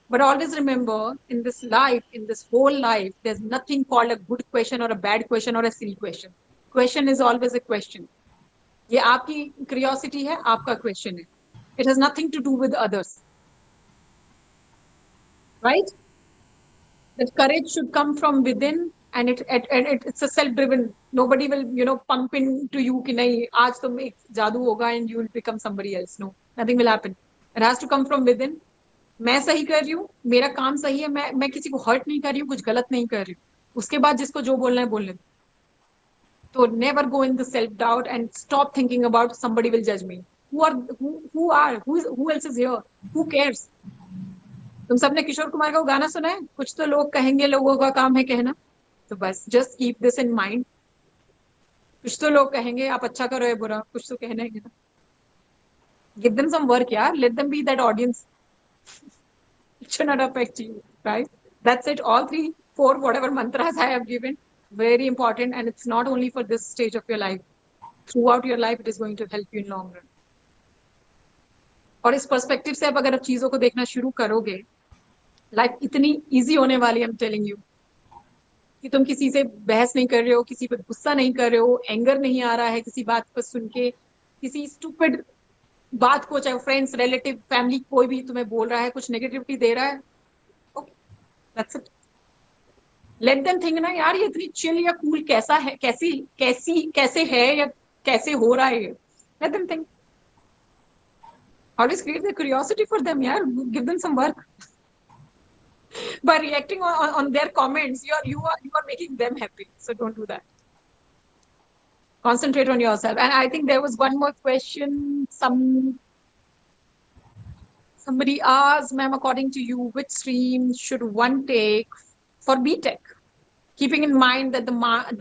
But always remember, in this life, in this whole life, there's nothing called a good question or a bad question or a silly question. Question is always a question. ये आपकी curiosity है, आपका question है. It has nothing to do with others. Right? That courage should come from within, and it's a self-driven. Nobody will, pump into you कि नहीं आज तुम एक जादू होगा and you will become somebody else. No, nothing will happen. It has to come from within. मैं सही कर रही हूँ, मेरा काम सही है, मैं किसी को हर्ट नहीं कर रही हूँ, कुछ गलत नहीं कर रही हूँ. उसके बाद जिसको जो बोलना है बोलने. तो never go in the self-doubt and stop thinking about somebody will judge me. Who else is here? Who cares? तुम सबने किशोर कुमार का गाना सुना है, कुछ तो लोग कहेंगे, लोगों का काम है कहना. तो बस just keep this in mind. कुछ तो लोग कहेंगे, आप अच्छा करो या बुरा, कुछ तो कहना है. Give them some work, यार. Let them be that audience. It should not affect you, right? That's it. All 3, 4, whatever mantras I have given, very important, and it's not only for this stage of your life. Throughout your life, it is going to help you in long run. और इस perspective से अब अगर आप चीजों को देखना शुरू करोगे, लाइफ इतनी इजी होने वाली है. आई एम टेलिंग यू कि तुम किसी से बहस नहीं कर रहे हो, किसी पे गुस्सा नहीं कर रहे हो, एंगर नहीं आ रहा है किसी बात पर सुन के, किसी स्टूपिड बात को, चाहे फ्रेंड्स, रिलेटिव, फैमिली, कोई भी तुम्हें बोल रहा है, कुछ नेगेटिविटी दे रहा है, okay, that's it. Let them think ना, यार ये इतनी चिल या कूल कैसा है, कैसे है या कैसे हो रहा है. Let them think. Always create the curiosity for them, yeah. Give them some work. By reacting on their comments, you are making them happy. So don't do that. Concentrate on yourself. And I think there was one more question. Somebody asked, ma'am, according to you, which stream should one take for BTech? Keeping in mind that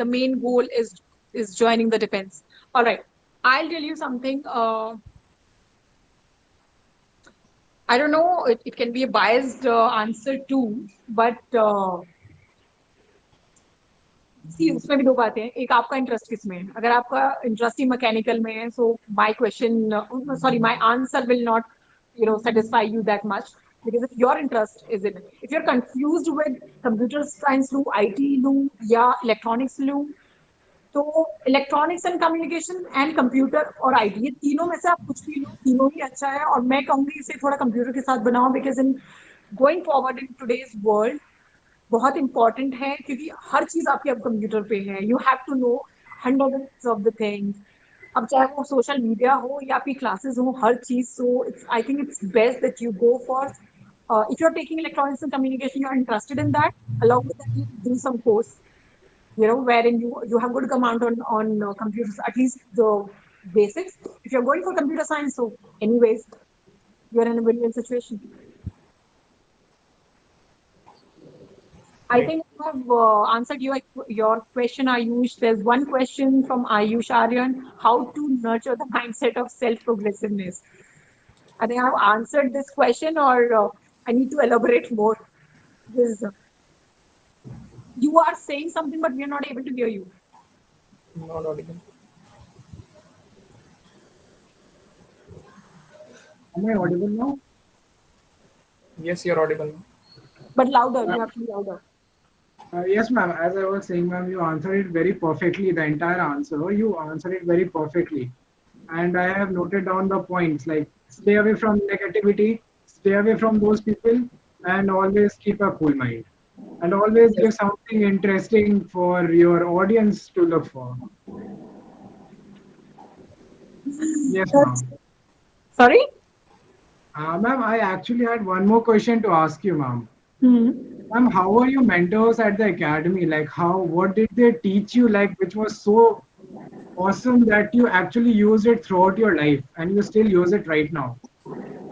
the main goal is joining the defense. All right. I'll tell you something. I don't know, it can be a biased answer too, but सी उसमें भी दो बातें हैं, एक आपका interest किस में है. अगर आपका इंटरेस्ट ही मैकेनिकल में है, so my question sorry my answer will not satisfy you that much, because if your interest is in it, if you're confused with computer science लूं, IT लूं या electronics लूं, तो electronics and communication and computer और IT, ये तीनों में से आप कुछ भी लो, तीनों ही अच्छा है. और मैं कहूंगी इसे थोड़ा कंप्यूटर के साथ बनाओ, because in going forward in today's world बहुत इंपॉर्टेंट है, क्योंकि हर चीज आपके अब कंप्यूटर पे है. You have to know hundreds of the things. अब चाहे वो सोशल मीडिया हो या आपकी क्लासेस हो, हर चीज. So it's I think it's best that you go for, if you're taking electronics and communication, you're interested in that, along with that you do some course, wherein you have good command on computers, at least the basics. If you're going for computer science, so anyways, you're in a brilliant situation. I Great. think I have answered your question, Ayush. There's one question from Ayush Aryan: how to nurture the mindset of self-progressiveness. I think I've answered this question, or I need to elaborate more. Because you are saying something, but we are not able to hear you. Not audible. Am I audible now? Yes, you're audible. But louder, you have to be louder. Yes, ma'am. As I was saying, ma'am, you answered it very perfectly. The entire answer, you answered it very perfectly. And I have noted down the points like stay away from negativity, stay away from those people, and always keep a cool mind. And always give something interesting for your audience to look for. Yes, ma'am. Sorry? Ma'am, I actually had one more question to ask you, ma'am. Hmm. Ma'am, how are your mentors at the academy? Like, what did they teach you? Like, which was so awesome that you actually use it throughout your life and you still use it right now?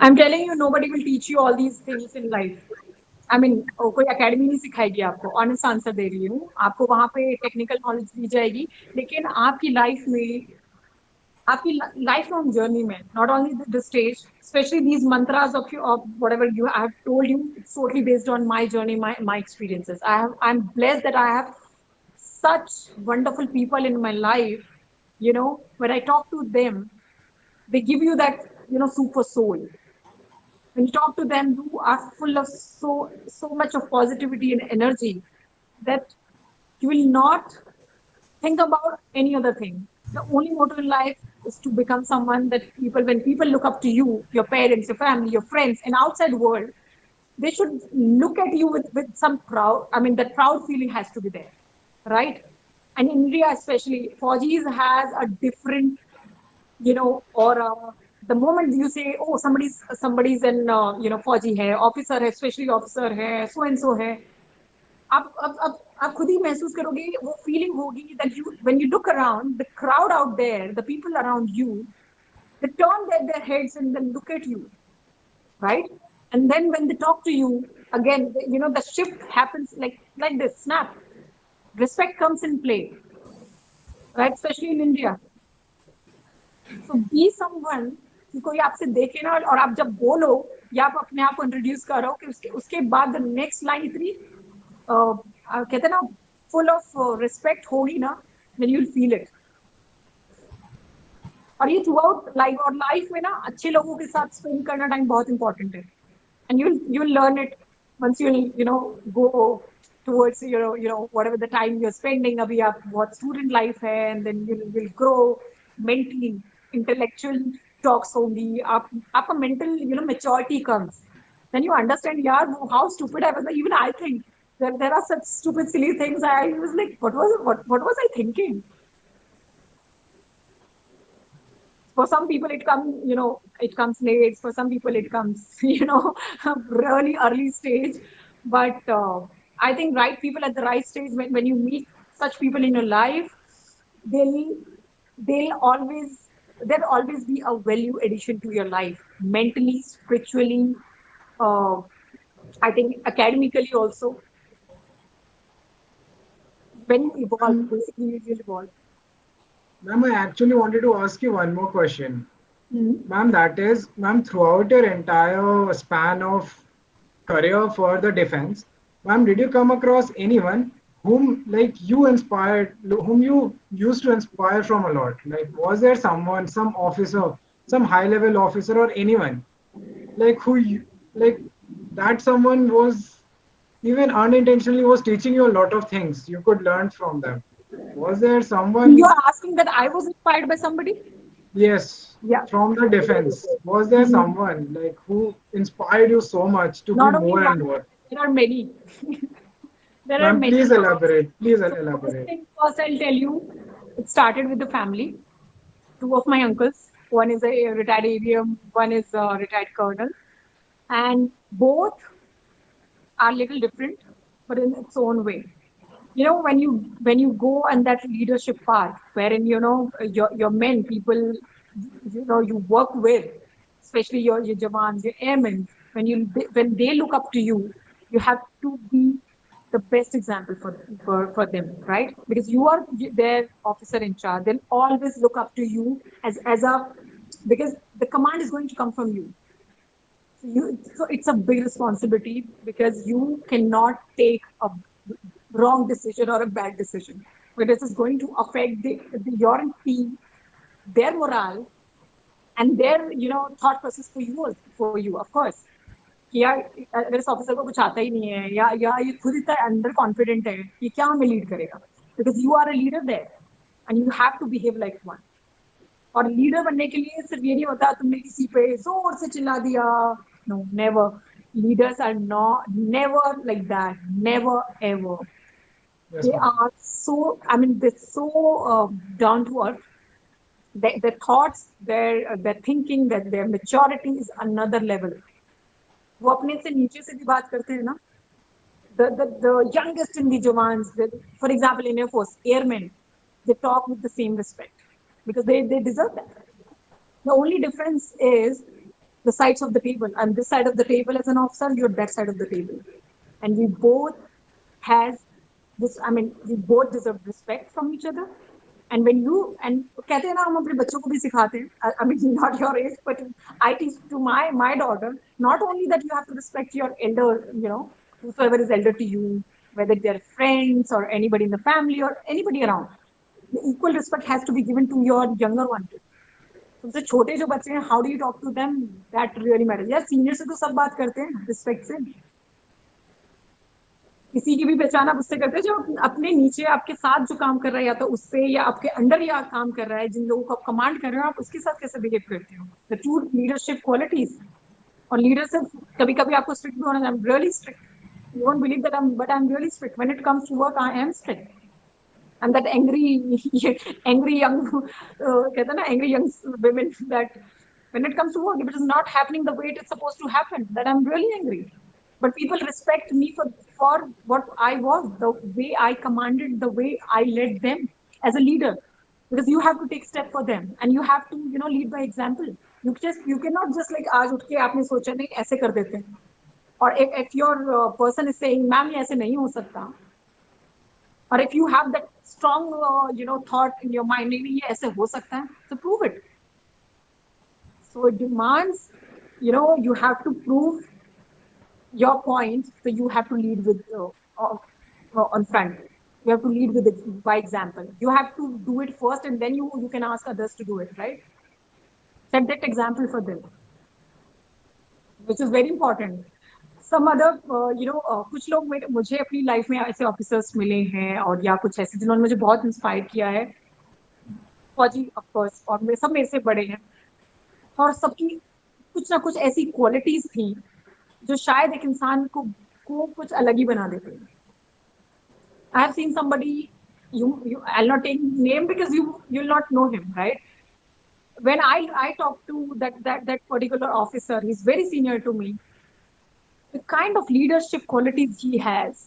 I'm telling you, nobody will teach you all these things in life. I mean, कोई academy नहीं सिखाएगी आपको. Honest answer दे रही हूँ. आपको वहां पे technical knowledge दी जाएगी, लेकिन आपकी लाइफ में, आपकी लाइफ लॉन्ग जर्नी में, not only the stage, specially these mantras of whatever you I have told you, it's totally based on my journey, my experiences. I'm blessed that I have such wonderful people in my life. When I talk to them, they give you that super soul. When you talk to them, you are full of so much of positivity and energy that you will not think about any other thing. The only motto in life is to become someone that when people look up to you, your parents, your family, your friends, and outside world, they should look at you with some proud. I mean, that proud feeling has to be there, right? And in India, especially, Fauji's has a different, or the moment you say, oh, somebody's an, Fauji hai, officer hai, especially officer hai, so and so hai, आप खुद ही महसूस करोगे, वो feeling होगी that when you look around, the crowd out there, the people around you, they turn their heads and then look at you, right? And then when they talk to you, again, the shift happens like this, snap. Respect comes in play, right? Especially in India. So be someone कि कोई आपसे देखे ना, और आप जब बोलो या आप अपने आप को इंट्रोड्यूस करो, कि उसके बाद द नेक्स्ट लाइन इतनी कहते हैं ना, फुल ऑफ रिस्पेक्ट होगी ना, then you'll feel it. और ये थ्रू आउट लाइफ, और लाइफ में ना अच्छे लोगों के साथ स्पेंड करना टाइम बहुत इंपॉर्टेंट है. And you'll learn it once you'll go towards whatever the time you're spending. अभी आप बहुत student life है, and then you'll grow mentally, intellectual talks होंगी, आपका mental maturity comes. Then you understand, यार, how stupid I was. Even I think there are such stupid silly things. I was like, what was I thinking? For some people it comes late, for some people it comes really early stage. But I think right people at the right stage, when you meet such people in your life, they'll always be a value addition to your life, mentally, spiritually, I think academically also. When you evolve, basically you evolve. Ma'am, I actually wanted to ask you one more question. Mm-hmm. Ma'am, throughout your entire span of career for the defense, ma'am, did you come across anyone whom like you inspired, whom you used to inspire from a lot? Like, was there someone, some officer, some high level officer, or anyone like who you like that someone was even unintentionally was teaching you a lot of things you could learn from them? Was there You're someone? asking that I was inspired by somebody? Yes, Yeah. from the defense. Was there Mhm. someone like who inspired you so much to be Not only more one, and more? there are many. There are Ma'am, many. please elaborate. Please So first elaborate. thing first, I'll tell you, it started with the family. Two of my uncles, one is a retired AVM, one is a retired colonel, and both are little different, but in its own way. You know, when you go on that leadership path, wherein your men, people, you work with, especially your jawans, your airmen, when they look up to you have to be the best example for them, right? Because you are their officer in charge. They'll always look up to you as a because the command is going to come from you. So it's a big responsibility because you cannot take a wrong decision or a bad decision. But this is going to affect your team, their morale, and their thought process for you, of course. कि यार अगर इस officer को कुछ आता ही नहीं है या ये खुद इतना अंडर कॉन्फिडेंट है ये क्या हमें लीड करेगा because you are a leader there and you have to behave like one और लीडर बनने के लिए सिर्फ ये नहीं होता तुमने किसी पे जोर से चिल्ला दिया no never leaders are not never like that never ever Yes, they ma'am. are so I mean they're so down to earth their thoughts their thinking their maturity is another level वो अपने से नीचे से भी बात करते हैं ना the youngest in the Jawans, for example, in Air Force, airmen, they talk with the same respect because they deserve that. The only difference is the sides of the table. I'm this side of the table as an officer, you're that side of the table. And we both has this, I mean, we both deserve respect from each other. And when you, and कहते हैं ना हम अपने बच्चों को भी सिखाते हैं, I mean, not your age, but I teach to my daughter, not only that you have to respect your elder, whosoever is elder to you, whether they're friends or anybody in the family or anybody around. The equal respect has to be given to your younger one too. तुमसे छोटे जो बच्चे हैं how do you talk to them that really matters यार senior से तो सब बात करते हैं रिस्पेक्ट से किसी की भी पहचान आप उससे करते हैं जो अपने नीचे आपके साथ जो काम कर रहा है या तो उससे या आपके अंडर या काम कर रहा है जिन लोगों को आप कमांड कर रहे हो आप उसके साथ कैसे बिहेव करते हो द ट्रू लीडरशिप क्वालिटीज और लीडरशिप कभी कभी आपको स्ट्रिक्ट भी होना I am really strict you won't believe that I am really strict when it comes to work I am strict and that angry young कहते हैं ना angry young women that when it comes to work if it is not happening the way it is supposed to happen that I'm really angry but people respect me for what I was the way I commanded the way I led them as a leader because you have to take step for them and you have to lead by example you cannot just like आज उठ के आपने सोचा नहीं ऐसे कर देते हैं और if your person is saying ma'am ये ऐसे नहीं हो सकता or if you have that strong thought in your mind maybe ये ऐसे हो सकता है so prove it so it demands you have to prove your point so you have to lead with on front you have to lead with it by example you have to do it first and then you can ask others to do it right set that example for them which is very important some other कुछ लोग मुझे अपनी life में ऐसे officers मिले हैं और या कुछ ऐसे जिन्होंने मुझे बहुत इंस्पायर किया है फौजी ऑफ कोर्स और सब मेरे से बड़े हैं और सबकी कुछ ना कुछ ऐसी क्वालिटीज थी जो शायद एक इंसान को कुछ अलग ही बना देते हैं आई have scene somebody you I'll not take name because you'll not know him right when I talk to that particular officer he's very senior to me the kind of leadership qualities he has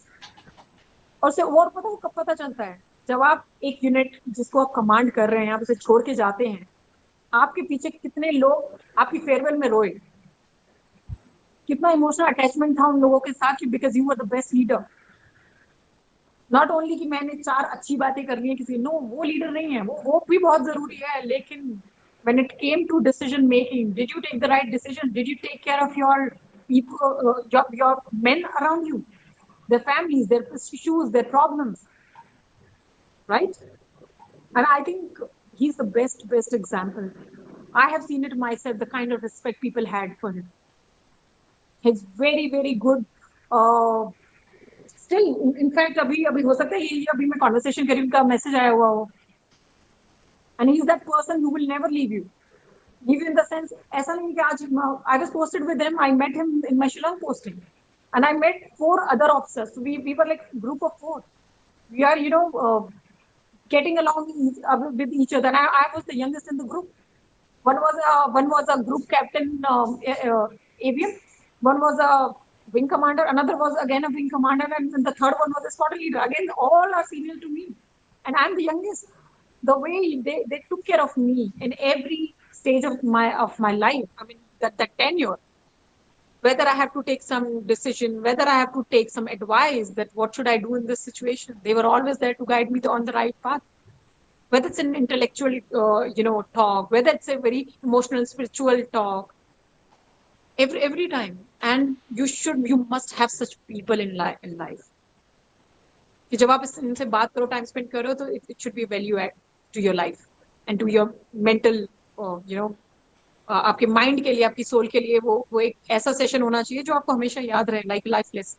और से और पता है कब पता चलता है जब आप एक यूनिट जिसको आप कमांड कर रहे हैं आप उसे छोड़ के जाते हैं आपके पीछे कितने लोग आपकी फेयरवेल में रोए कितना इमोशनल अटैचमेंट था उन लोगों के साथ because you are the best leader not only कि मैंने 4 अच्छी बातें कर ली है किसी नो वो लीडर नहीं है वो भी बहुत जरूरी है लेकिन when it came to decision making did you take the right decision did you take care of your people your men around you their families, their issues, their problems, right? And I think he's the best example. I have seen it myself, the kind of respect people had for him. He's very good. Uh, Still, in fact, अभी अभी हो सकता है ये अभी मैं conversation करी उनका message आया हुआ हो. And he's that person who will never leave you. Leave you in the sense, ऐसा नहीं कि आज I was posted with him. I met him in my Shillong posting, and I met 4 other officers. So we were like a group of 4. We are getting along with each other. And I was the youngest in the group. One was a group captain, avian. One was a wing commander. Another was again a wing commander, and the third one was a squadron leader. Again, all are senior to me, and I'm the youngest. The way they took care of me in every stage of my life. I mean that tenure. Whether I have to take some decision, whether I have to take some advice that what should I do in this situation, they were always there to guide me on the right path. Whether it's an intellectual, talk, whether it's a very emotional, spiritual talk, every time. And you must have such people in life. कि जब आप इनसे बात करो, time spend करो, तो it should be value add to your life and to your mental, आपके mind के लिए, आपकी सोल के लिए वो एक ऐसा सेशन होना चाहिए जो आपको हमेशा याद रहे, like life lesson.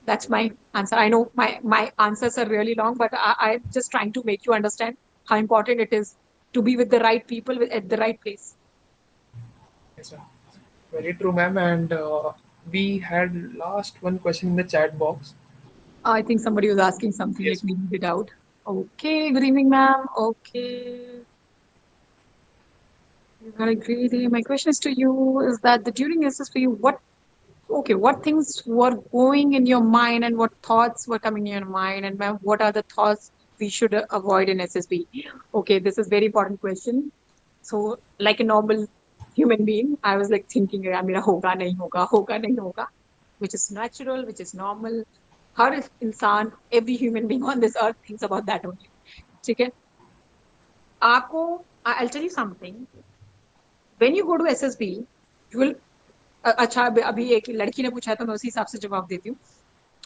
That's my answer. I know my answers are really long, but I'm just trying to make you understand how important it is to be with the right people at the right place. Yes, ma'am. Very true, ma'am. And we had last one question in the chat box. I think somebody was asking something. Yes. Let me read it out. Okay, good evening, ma'am. Okay. You got a great day. My question is to you is that during SSB, what things were going in your mind and what thoughts were coming in your mind, and ma'am, what are the thoughts we should avoid in SSB? Okay, this is very important question. So, like a normal human being, I was like thinking, mera hoga nahi hoga, which is natural, which is normal. Har insan, every human being on this earth thinks about that only. Okay? I'll tell you something. When you go to SSB, you will अच्छा अभी एक लड़की ने पूछा तो मैं उसी हिसाब से जवाब देती हूँ.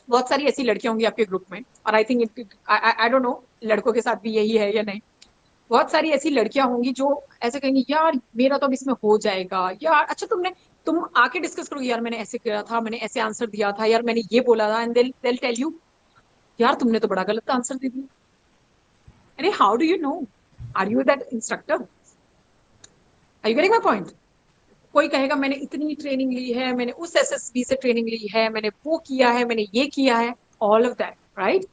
बहुत सारी ऐसी लड़कियां होंगी आपके ग्रुप में, और I think I don't know लड़कों के साथ भी यही है या नहीं. बहुत सारी ऐसी लड़कियां होंगी जो ऐसे कहेंगी, यार मेरा तो अब इसमें हो जाएगा, यार अच्छा तुम आके डिस्कस करोगे, यार मैंने ऐसे किया था, मैंने ऐसे आंसर दिया था, यार मैंने ये बोला था, एंड they'll tell you, यार तुमने तो बड़ा गलत आंसर दे दिया. अरे how do you know? Are you that instructor? Are you getting my point? कोई कहेगा मैंने इतनी ट्रेनिंग ली है, मैंने उस एसएसबी से ट्रेनिंग ली है, मैंने वो किया है, मैंने ये किया है, all of that, right?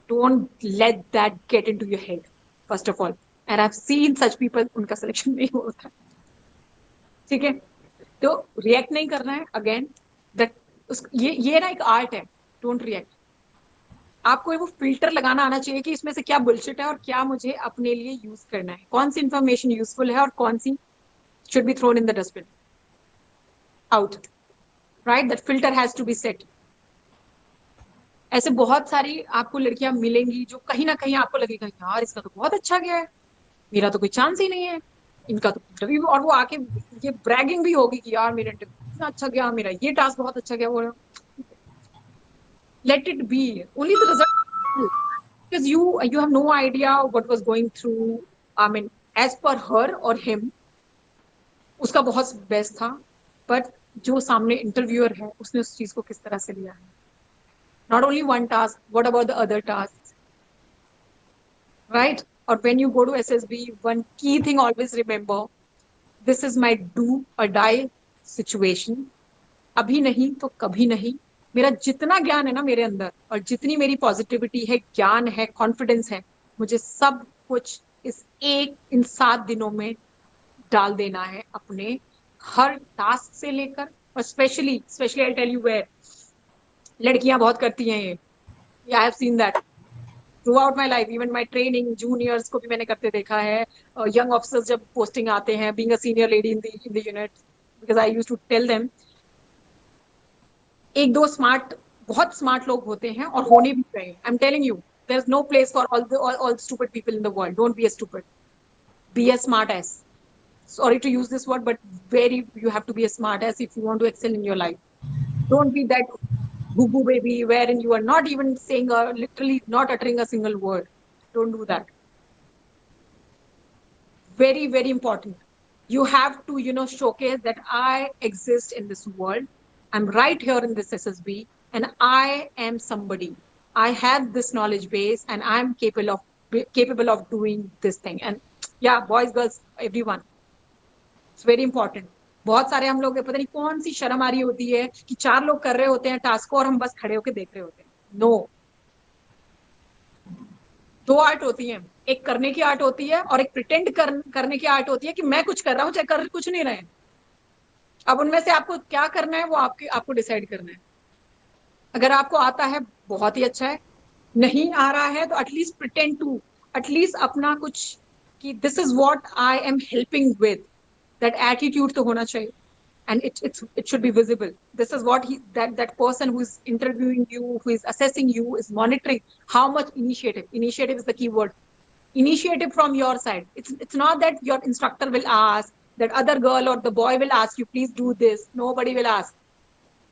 Don't let that get into your head first of all. And I have scene such people, उनका सिलेक्शन नहीं होता. ठीक है, तो रिएक्ट नहीं करना है. अगेन दैट ये ना एक आर्ट है. Don't react. आपको वो फिल्टर लगाना आना चाहिए कि इसमें से क्या बुलशिट है और क्या मुझे अपने लिए यूज करना है, कौन सी इंफॉर्मेशन यूजफुल है और कौन सी should be thrown in the dustbin, out, right? That filter has to be set. ऐसे बहुत सारी आपको लड़कियां मिलेंगी जो कहीं ना कहीं आपको लगेगा, यार इसका तो बहुत अच्छा गया है, मेरा तो कोई चांस ही नहीं है, इनका तो इंटरव्यू, और वो आके ये ब्रैगिंग भी होगी कि यार मेरा इंटरव्यू इतना अच्छा गया, मेरा ये टास्क बहुत अच्छा गया. वो let it be, only the result, because you have no idea what was going through. I mean, as per her or him, उसका बहुत बेस्ट था, बट जो सामने इंटरव्यूअर है उसने उस चीज को किस तरह से लिया है. Not only one task, what about the other task, right? और when you go to SSB, one key thing always remember, this is my do or die situation. अभी नहीं तो कभी नहीं. मेरा जितना ज्ञान है ना मेरे अंदर, और जितनी मेरी पॉजिटिविटी है, ज्ञान है, कॉन्फिडेंस है, मुझे सब कुछ इन 7 दिनों में डाल देना है अपने हर टास्क से लेकर. और specially I tell you where लड़कियां बहुत करती हैं ये. I have seen that throughout my life. Even my training juniors को भी मैंने करते देखा है. यंग ऑफिसर्स जब पोस्टिंग आते हैं, being a senior lady in the unit, because I used to tell them, एक दो बहुत स्मार्ट लोग होते हैं और होने भी चाहिए. I am telling you, there is no place for all stupid people in the world. Don't be a stupid, be a smart ass. Sorry to use this word, but you have to be a smart ass if you want to excel in your life. Don't be that goo baby wherein you are not even saying literally not uttering a single word. Don't do that. Very, very important. You have to, showcase that I exist in this world. I'm right here in this SSB and I am somebody. I have this knowledge base and I'm capable of doing this thing. And yeah, boys, girls, everyone, it's very important. बहुत सारे हम लोग पता नहीं कौन सी शर्म आ रही होती है कि 4 लोग कर रहे होते हैं टास्क को और हम बस खड़े होकर देख रहे होते हैं. नो, 2 आर्ट होती हैं. एक करने की आर्ट होती है और एक प्रिटेंड करने की आर्ट होती है कि मैं कुछ कर रहा हूं चाहे कर कुछ नहीं रहे. अब उनमें से आपको क्या करना है वो आपको डिसाइड करना है. अगर आपको आता है बहुत ही अच्छा है, नहीं आ रहा है तो एटलीस्ट प्रिटेंड टू, एटलीस्ट अपना कुछ कि this is what I am helping with. That attitude तो होना चाहिए and it should be visible. This is what that person who is interviewing you, who is assessing you, is monitoring how much initiative is the key word. Initiative from your side. It's not that your instructor will ask, that other girl or the boy will ask you, please do this. Nobody will ask.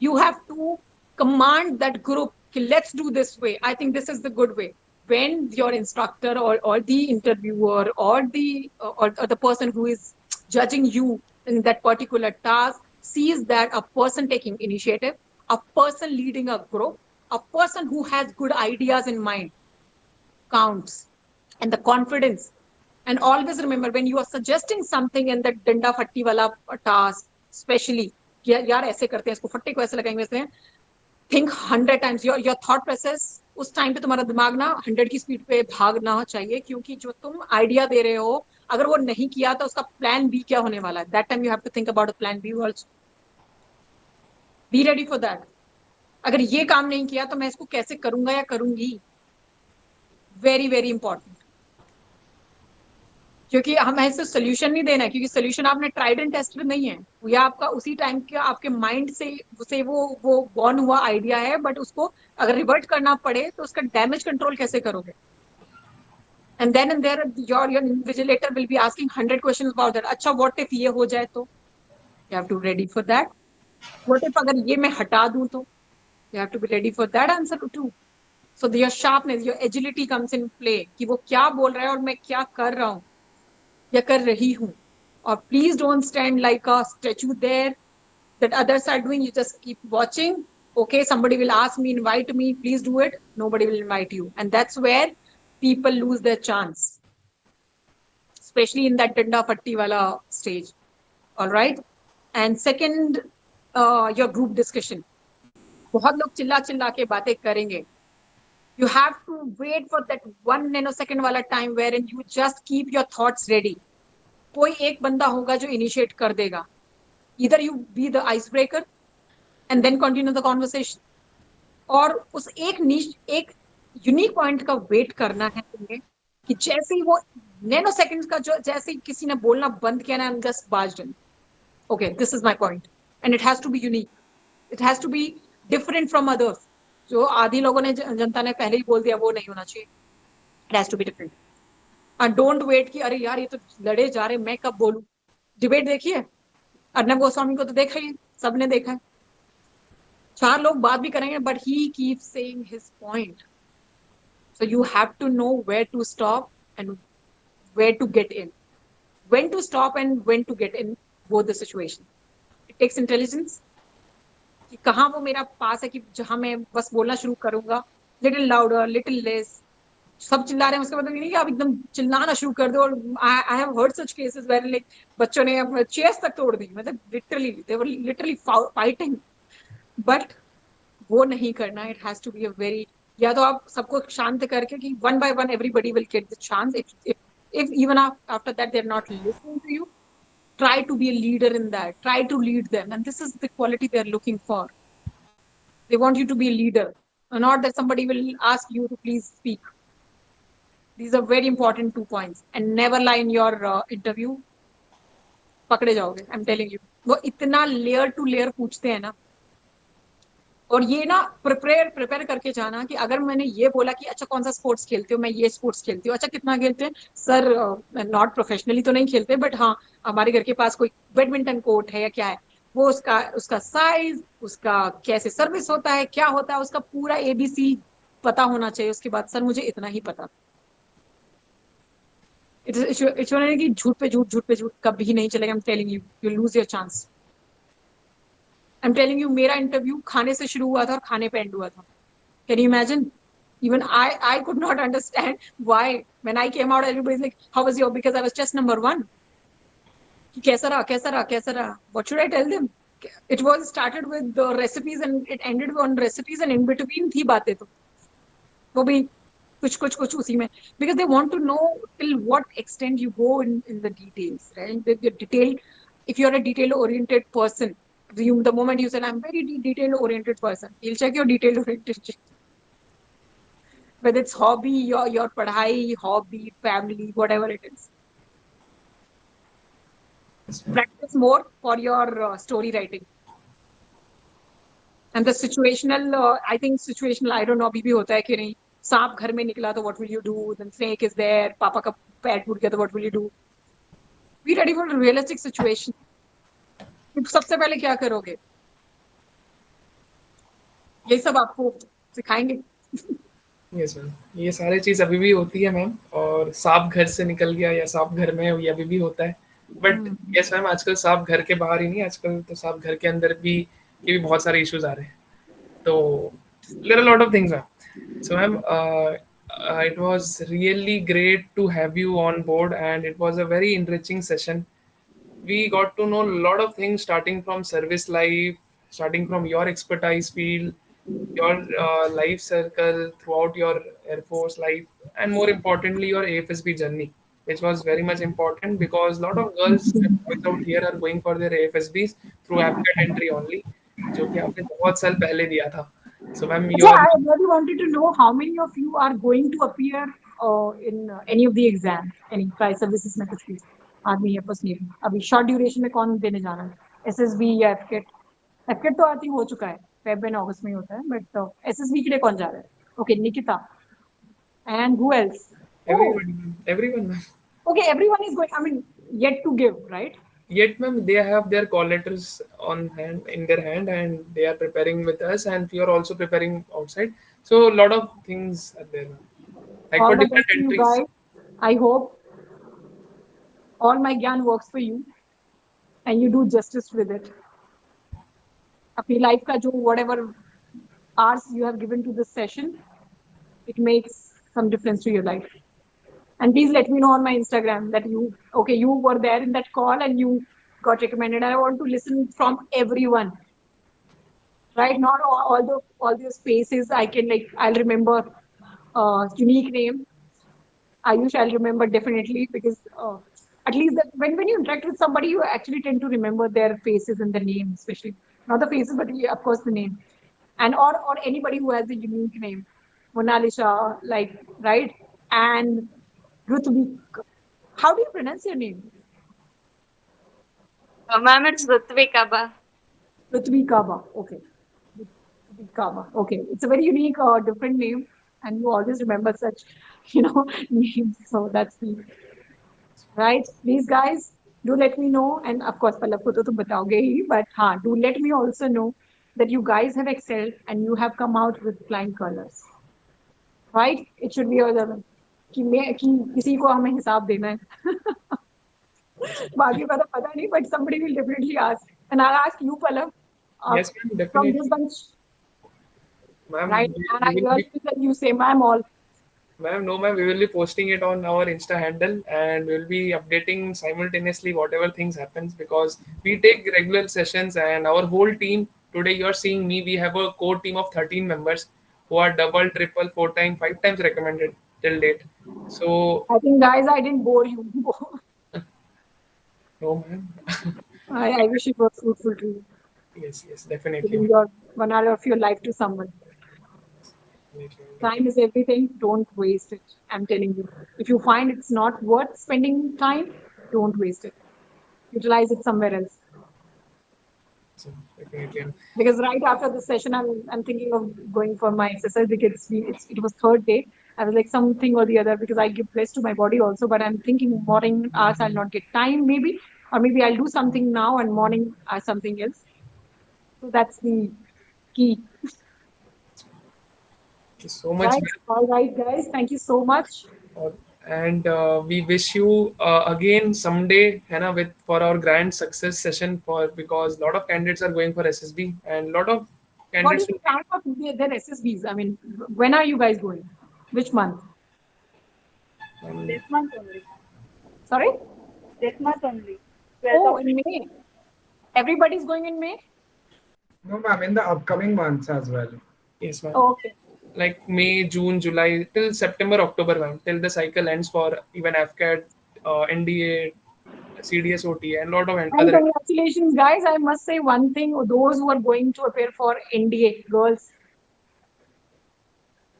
You have to command that group, let's do this way. I think this is the good way. When your instructor or the interviewer or the person who is judging you in that particular task sees that a person taking initiative, a person leading a group, a person who has good ideas in mind counts. And the confidence. And always remember, when you are suggesting something in that danda fatti wala task, especially, yaar aise karte hain, isko fatte ko aise lagayenge वैसे, think 100 times. Your thought process, उस time पे तुम्हारा दिमाग ना 100 की speed पे भागना चाहिए, क्योंकि जो तुम आइडिया दे रहे हो अगर वो नहीं किया तो उसका प्लान बी क्या होने वाला है. That time you have to think about a plan B also. Be ready for that. अगर ये काम नहीं किया तो मैं इसको कैसे करूंगा या करूंगी. Very very important. क्योंकि हमें ऐसे सोल्यूशन नहीं देना है, क्योंकि सोल्यूशन आपने ट्राइड एंड टेस्टेड नहीं है. या आपका उसी टाइम के आपके माइंड से वो बॉर्न हुआ आइडिया है, बट उसको अगर रिवर्ट करना पड़े तो उसका डैमेज कंट्रोल कैसे करोगे. And then and there your invigilator will be asking 100 questions about that. अच्छा, what if ये हो जाए तो? You have to be ready for that. What if अगर ये मैं हटा दूं तो? You have to be ready for that answer too. So your sharpness, your agility comes in play. कि वो क्या बोल रहा है और मैं क्या कर रहा हूँ या कर रही हूँ. और please don't stand like a statue there that others are doing. You just keep watching. Okay, somebody will ask me, invite me, please do it. Nobody will invite you. And that's where people lose their chance, especially in that danda fatti wala stage. All right. And second, your group discussion. बहुत लोग चिल्ला के बातें करेंगे. You have to wait for that 1 nanosecond वाला time wherein you just keep your thoughts ready. कोई एक बंदा होगा जो initiate कर देगा. Either you be the icebreaker and then continue the conversation, और उस एक यूनिक पॉइंट का वेट करना है तुम्हें कि जैसे ही वो नैनो सेकंड्स का जो जैसे ही किसी ने बोलना बंद किया ना, just buzzed in. Okay, this is my point and it has to be unique. It has to be different from others. जो आधी लोगों ने जनता ने पहले ही बोल दिया वो नहीं होना चाहिए. It has to be different. And don't wait कि अरे यार ये तो लड़े जा रहे, मैं कब बोलूं. डिबेट देखिए, अर्नब गोस्वामी को तो देखा ही, सबने देखा है. 4 लोग बात भी करेंगे but he keeps saying his point. So you have to know where to stop and where to get in. When to stop and when to get in both the situation. It takes intelligence. कि कहाँ वो मेरा पास है कि जहाँ मैं बस बोलना शुरू करूंगा, little louder, little less. सब चिल्ला रहे हैं उसका मतलब नहीं कि आप एकदम चिल्लाना शुरू कर दो. और I have heard such cases where like बच्चों ने अपने chairs तक तोड़ दी. मतलब they were literally fighting. But वो नहीं करना. It has to be a very, या तो आप सबको शांत करके कि one by one everybody will get the chance. If even after that they're not listening to you, try to be a leader in that. Try to lead them, and this is the quality they're looking for. They want you to be a leader, not that somebody will ask you to please speak. These are very important 2 points. And never lie in your interview. पकड़े जाओगे, I'm telling you. वो इतना layer to layer पूछते हैं ना. और ये ना प्रिपेयर करके जाना कि अगर मैंने ये बोला कि अच्छा कौन सा स्पोर्ट्स खेलते हो, मैं ये स्पोर्ट्स खेलती हूँ. अच्छा कितना खेलते हैं सर? नॉट प्रोफेशनली तो नहीं खेलते, बट हाँ हमारे घर के पास कोई बैडमिंटन कोर्ट है या क्या है. वो उसका साइज, उसका कैसे सर्विस होता है, क्या होता है, उसका पूरा ABC पता होना चाहिए। उसके बाद सर मुझे इतना ही पता। इट्स कि झूठ पे झूठ कभी नहीं चलेगा। आई am telling you, you lose your chance. I am telling you, मेरा इंटरव्यू खाने से शुरू हुआ था और खाने पे एंड हुआ था। Can you imagine? Even I could not understand why when I came out, everybody's like, how was your, because I was just number one. कि कैसा रहा, कैसा रहा, कैसा रहा? What should I tell them? It was started with the recipes and it ended on recipes, and in between थी बातें, तो वो भी कुछ उसी में, because they want to know till what extent you go in the details, right? The detail, if you're a detail oriented person, the moment you say I'm very detail oriented person, he'll check your detail oriented, whether it's hobby, your padhai, hobby, family, whatever it is. Practice more for your story writing. And the situational, I think situational, I don't know, अभी भी होता है कि नहीं? सांप घर में निकला तो what will you do? Then snake is there. पापा का पैर टूट गया तो what will you do? Be ready for a realistic situation. सबसे पहले क्या करोगे? ये सब आपको सिखाएंगे। यस मैम, ये सारी चीज़ अभी भी होती है मैम, और सांप घर से निकल गया या सांप घर में, ये अभी भी होता है। बट यस मैम, आजकल सांप घर के बाहर ही नहीं, आजकल तो सांप घर के अंदर भी के भी बहुत सारे इश्यूज आ रहे हैं। तो there are lot of things ma'am. So ma'am, it was really great to have you on board, and it was a very enriching session. We got to know a lot of things, starting from service life, starting from your expertise field, your life circle throughout your Air Force life, and more importantly your AFSB journey, which was very much important because a lot of girls and boys out here are going for their AFSBs through AFCAT entry only, जो कि आपने बहुत साल पहले दिया था. So ma'am, you Yeah, are... I really wanted to know how many of you are going to appear in any of the exams, any fire services में कुछ भी, आर्मी या फर्स्ट नेवी. अभी शॉर्ट ड्यूरेशन में कौन देने जा रहा है? SSB या एफकेट? एफकेट तो आई थिंक हो चुका है, फेब एंड अगस्त में होता है, बट SSB के लिए कौन जा रहा है? Okay, Nikita. And who else? Everyone ma'am. Okay, everyone is going, I mean, yet to give, right? Yet ma'am, they have their call letters on hand, in their hand, and they are preparing with us, and we are also preparing outside. So a lot of things are there, like All for the different best to you entries. guys. I hope all my gyan works for you and you do justice with it. अपनी life का जो whatever hours you have given to this session, it makes some difference to your life. And please let me know on my Instagram that you were there in that call and you got recommended. I want to listen from everyone, right? Not all those faces I can, like, I'll remember unique name. Ayush, I'll remember definitely, because at least that when you interact with somebody, you actually tend to remember their faces and the name, especially not the faces, but of course the name, and or anybody who has a unique name. Monalisha, like, right? And Ruthvik. How do you pronounce your name? Ma'am, it's Rutvika. Ruthvikaba. Okay. Ruthvikaba. Okay. It's a very unique, different name, and you always remember such, names. So that's the right. Please, guys, do let me know. And of course, Pallab ko to tum bataoge hi, but do let me also know that you guys have excelled and you have come out with flying colors. Right? It should be all कि किसी को हमें हिसाब देना है. बाकी का तो पता नहीं, but somebody will definitely ask, and I'll ask you, Pallab. Yes, ma'am, From definitely. this bunch, Ma'am, right? And I we will really that you say, ma'am, all. Ma'am, no, ma'am, we will be posting it on our Insta handle, and we will be updating simultaneously whatever things happens, because we take regular sessions, and our whole team, today you are seeing me, we have a core team of 13 members who are double, triple, 4 times, 5 times recommended till date. So, I think, guys, I didn't bore you. no, ma'am. I wish it was fruitful to you. Yes, definitely. Giving your 1 hour of your life to someone. Time is everything. Don't waste it. I'm telling you. If you find it's not worth spending time, don't waste it. Utilize it somewhere else. So, definitely. Because right after the session, I'm thinking of going for my exercise, because it was third day. I was like something or the other, because I give rest to my body also. But I'm thinking morning hours I'll not get time maybe. or maybe I'll do something now and morning something else. So that's the key. Thank you so much, All right, guys. Thank you so much. ma'am. And we wish you again someday, Hannah, with for our grand success session for because a lot of candidates are going for SSB and a lot of What candidates is the time of their SSBs? I mean, when are you guys going? Which month? This month only. Sorry? This month only. 12th Oh, of in May. Everybody's going in May? No, ma'am, in the upcoming months as well. yes, ma'am. Okay. Like May, June, July till September, October, ma'am. Till the cycle ends for even AFCAT, NDA, CDS, OTA, and a lot of And other. congratulations, guys. I must say one thing, those who are going to appear for NDA, girls,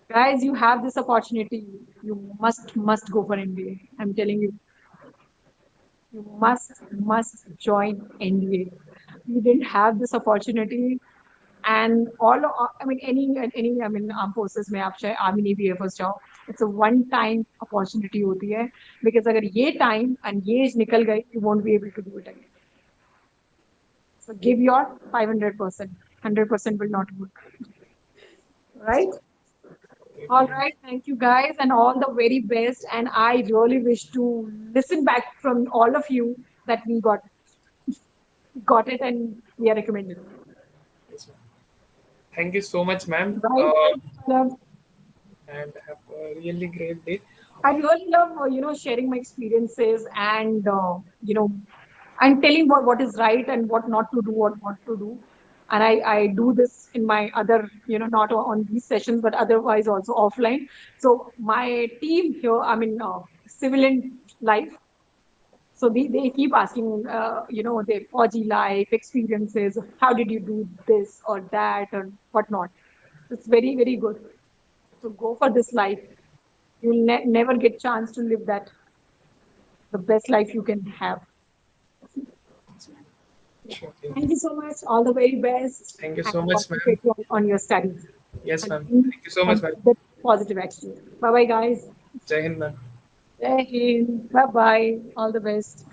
guys, you have this opportunity. You must go for NDA. I'm telling you, you must join NDA. You didn't have this opportunity, and all. I mean, any. I mean, armed forces में आप चाहे army navy air force जाओ, it's a one time opportunity होती है, because अगर ये time and ये age निकल गई, you won't be able to do it again. So give your 500%. 100% will not work. Right? All right. Thank you guys and all the very best. And I really wish to listen back from all of you that we got it and we are recommended. Yes, ma'am. Thank you so much, ma'am. Right. And have a really great day. I really love, sharing my experiences and, and telling what is right and what not to do, what to do. And I do this in my other, not on these sessions, but otherwise also offline. So my team here, I mean, civilian life. So they keep asking, their Fauji life experiences. How did you do this or that or whatnot? It's very, very good. So go for this life. You'll never get chance to live that, the best life you can have. Sure. Thank you so much. All the very best. Thank you And so much, ma'am. concentrate on your studies. Yes, And ma'am. be Thank you so much, ma'am. the positive attitude. Bye bye, guys. Jai Hind, ma'am. Jai Hind. Bye bye. All the best.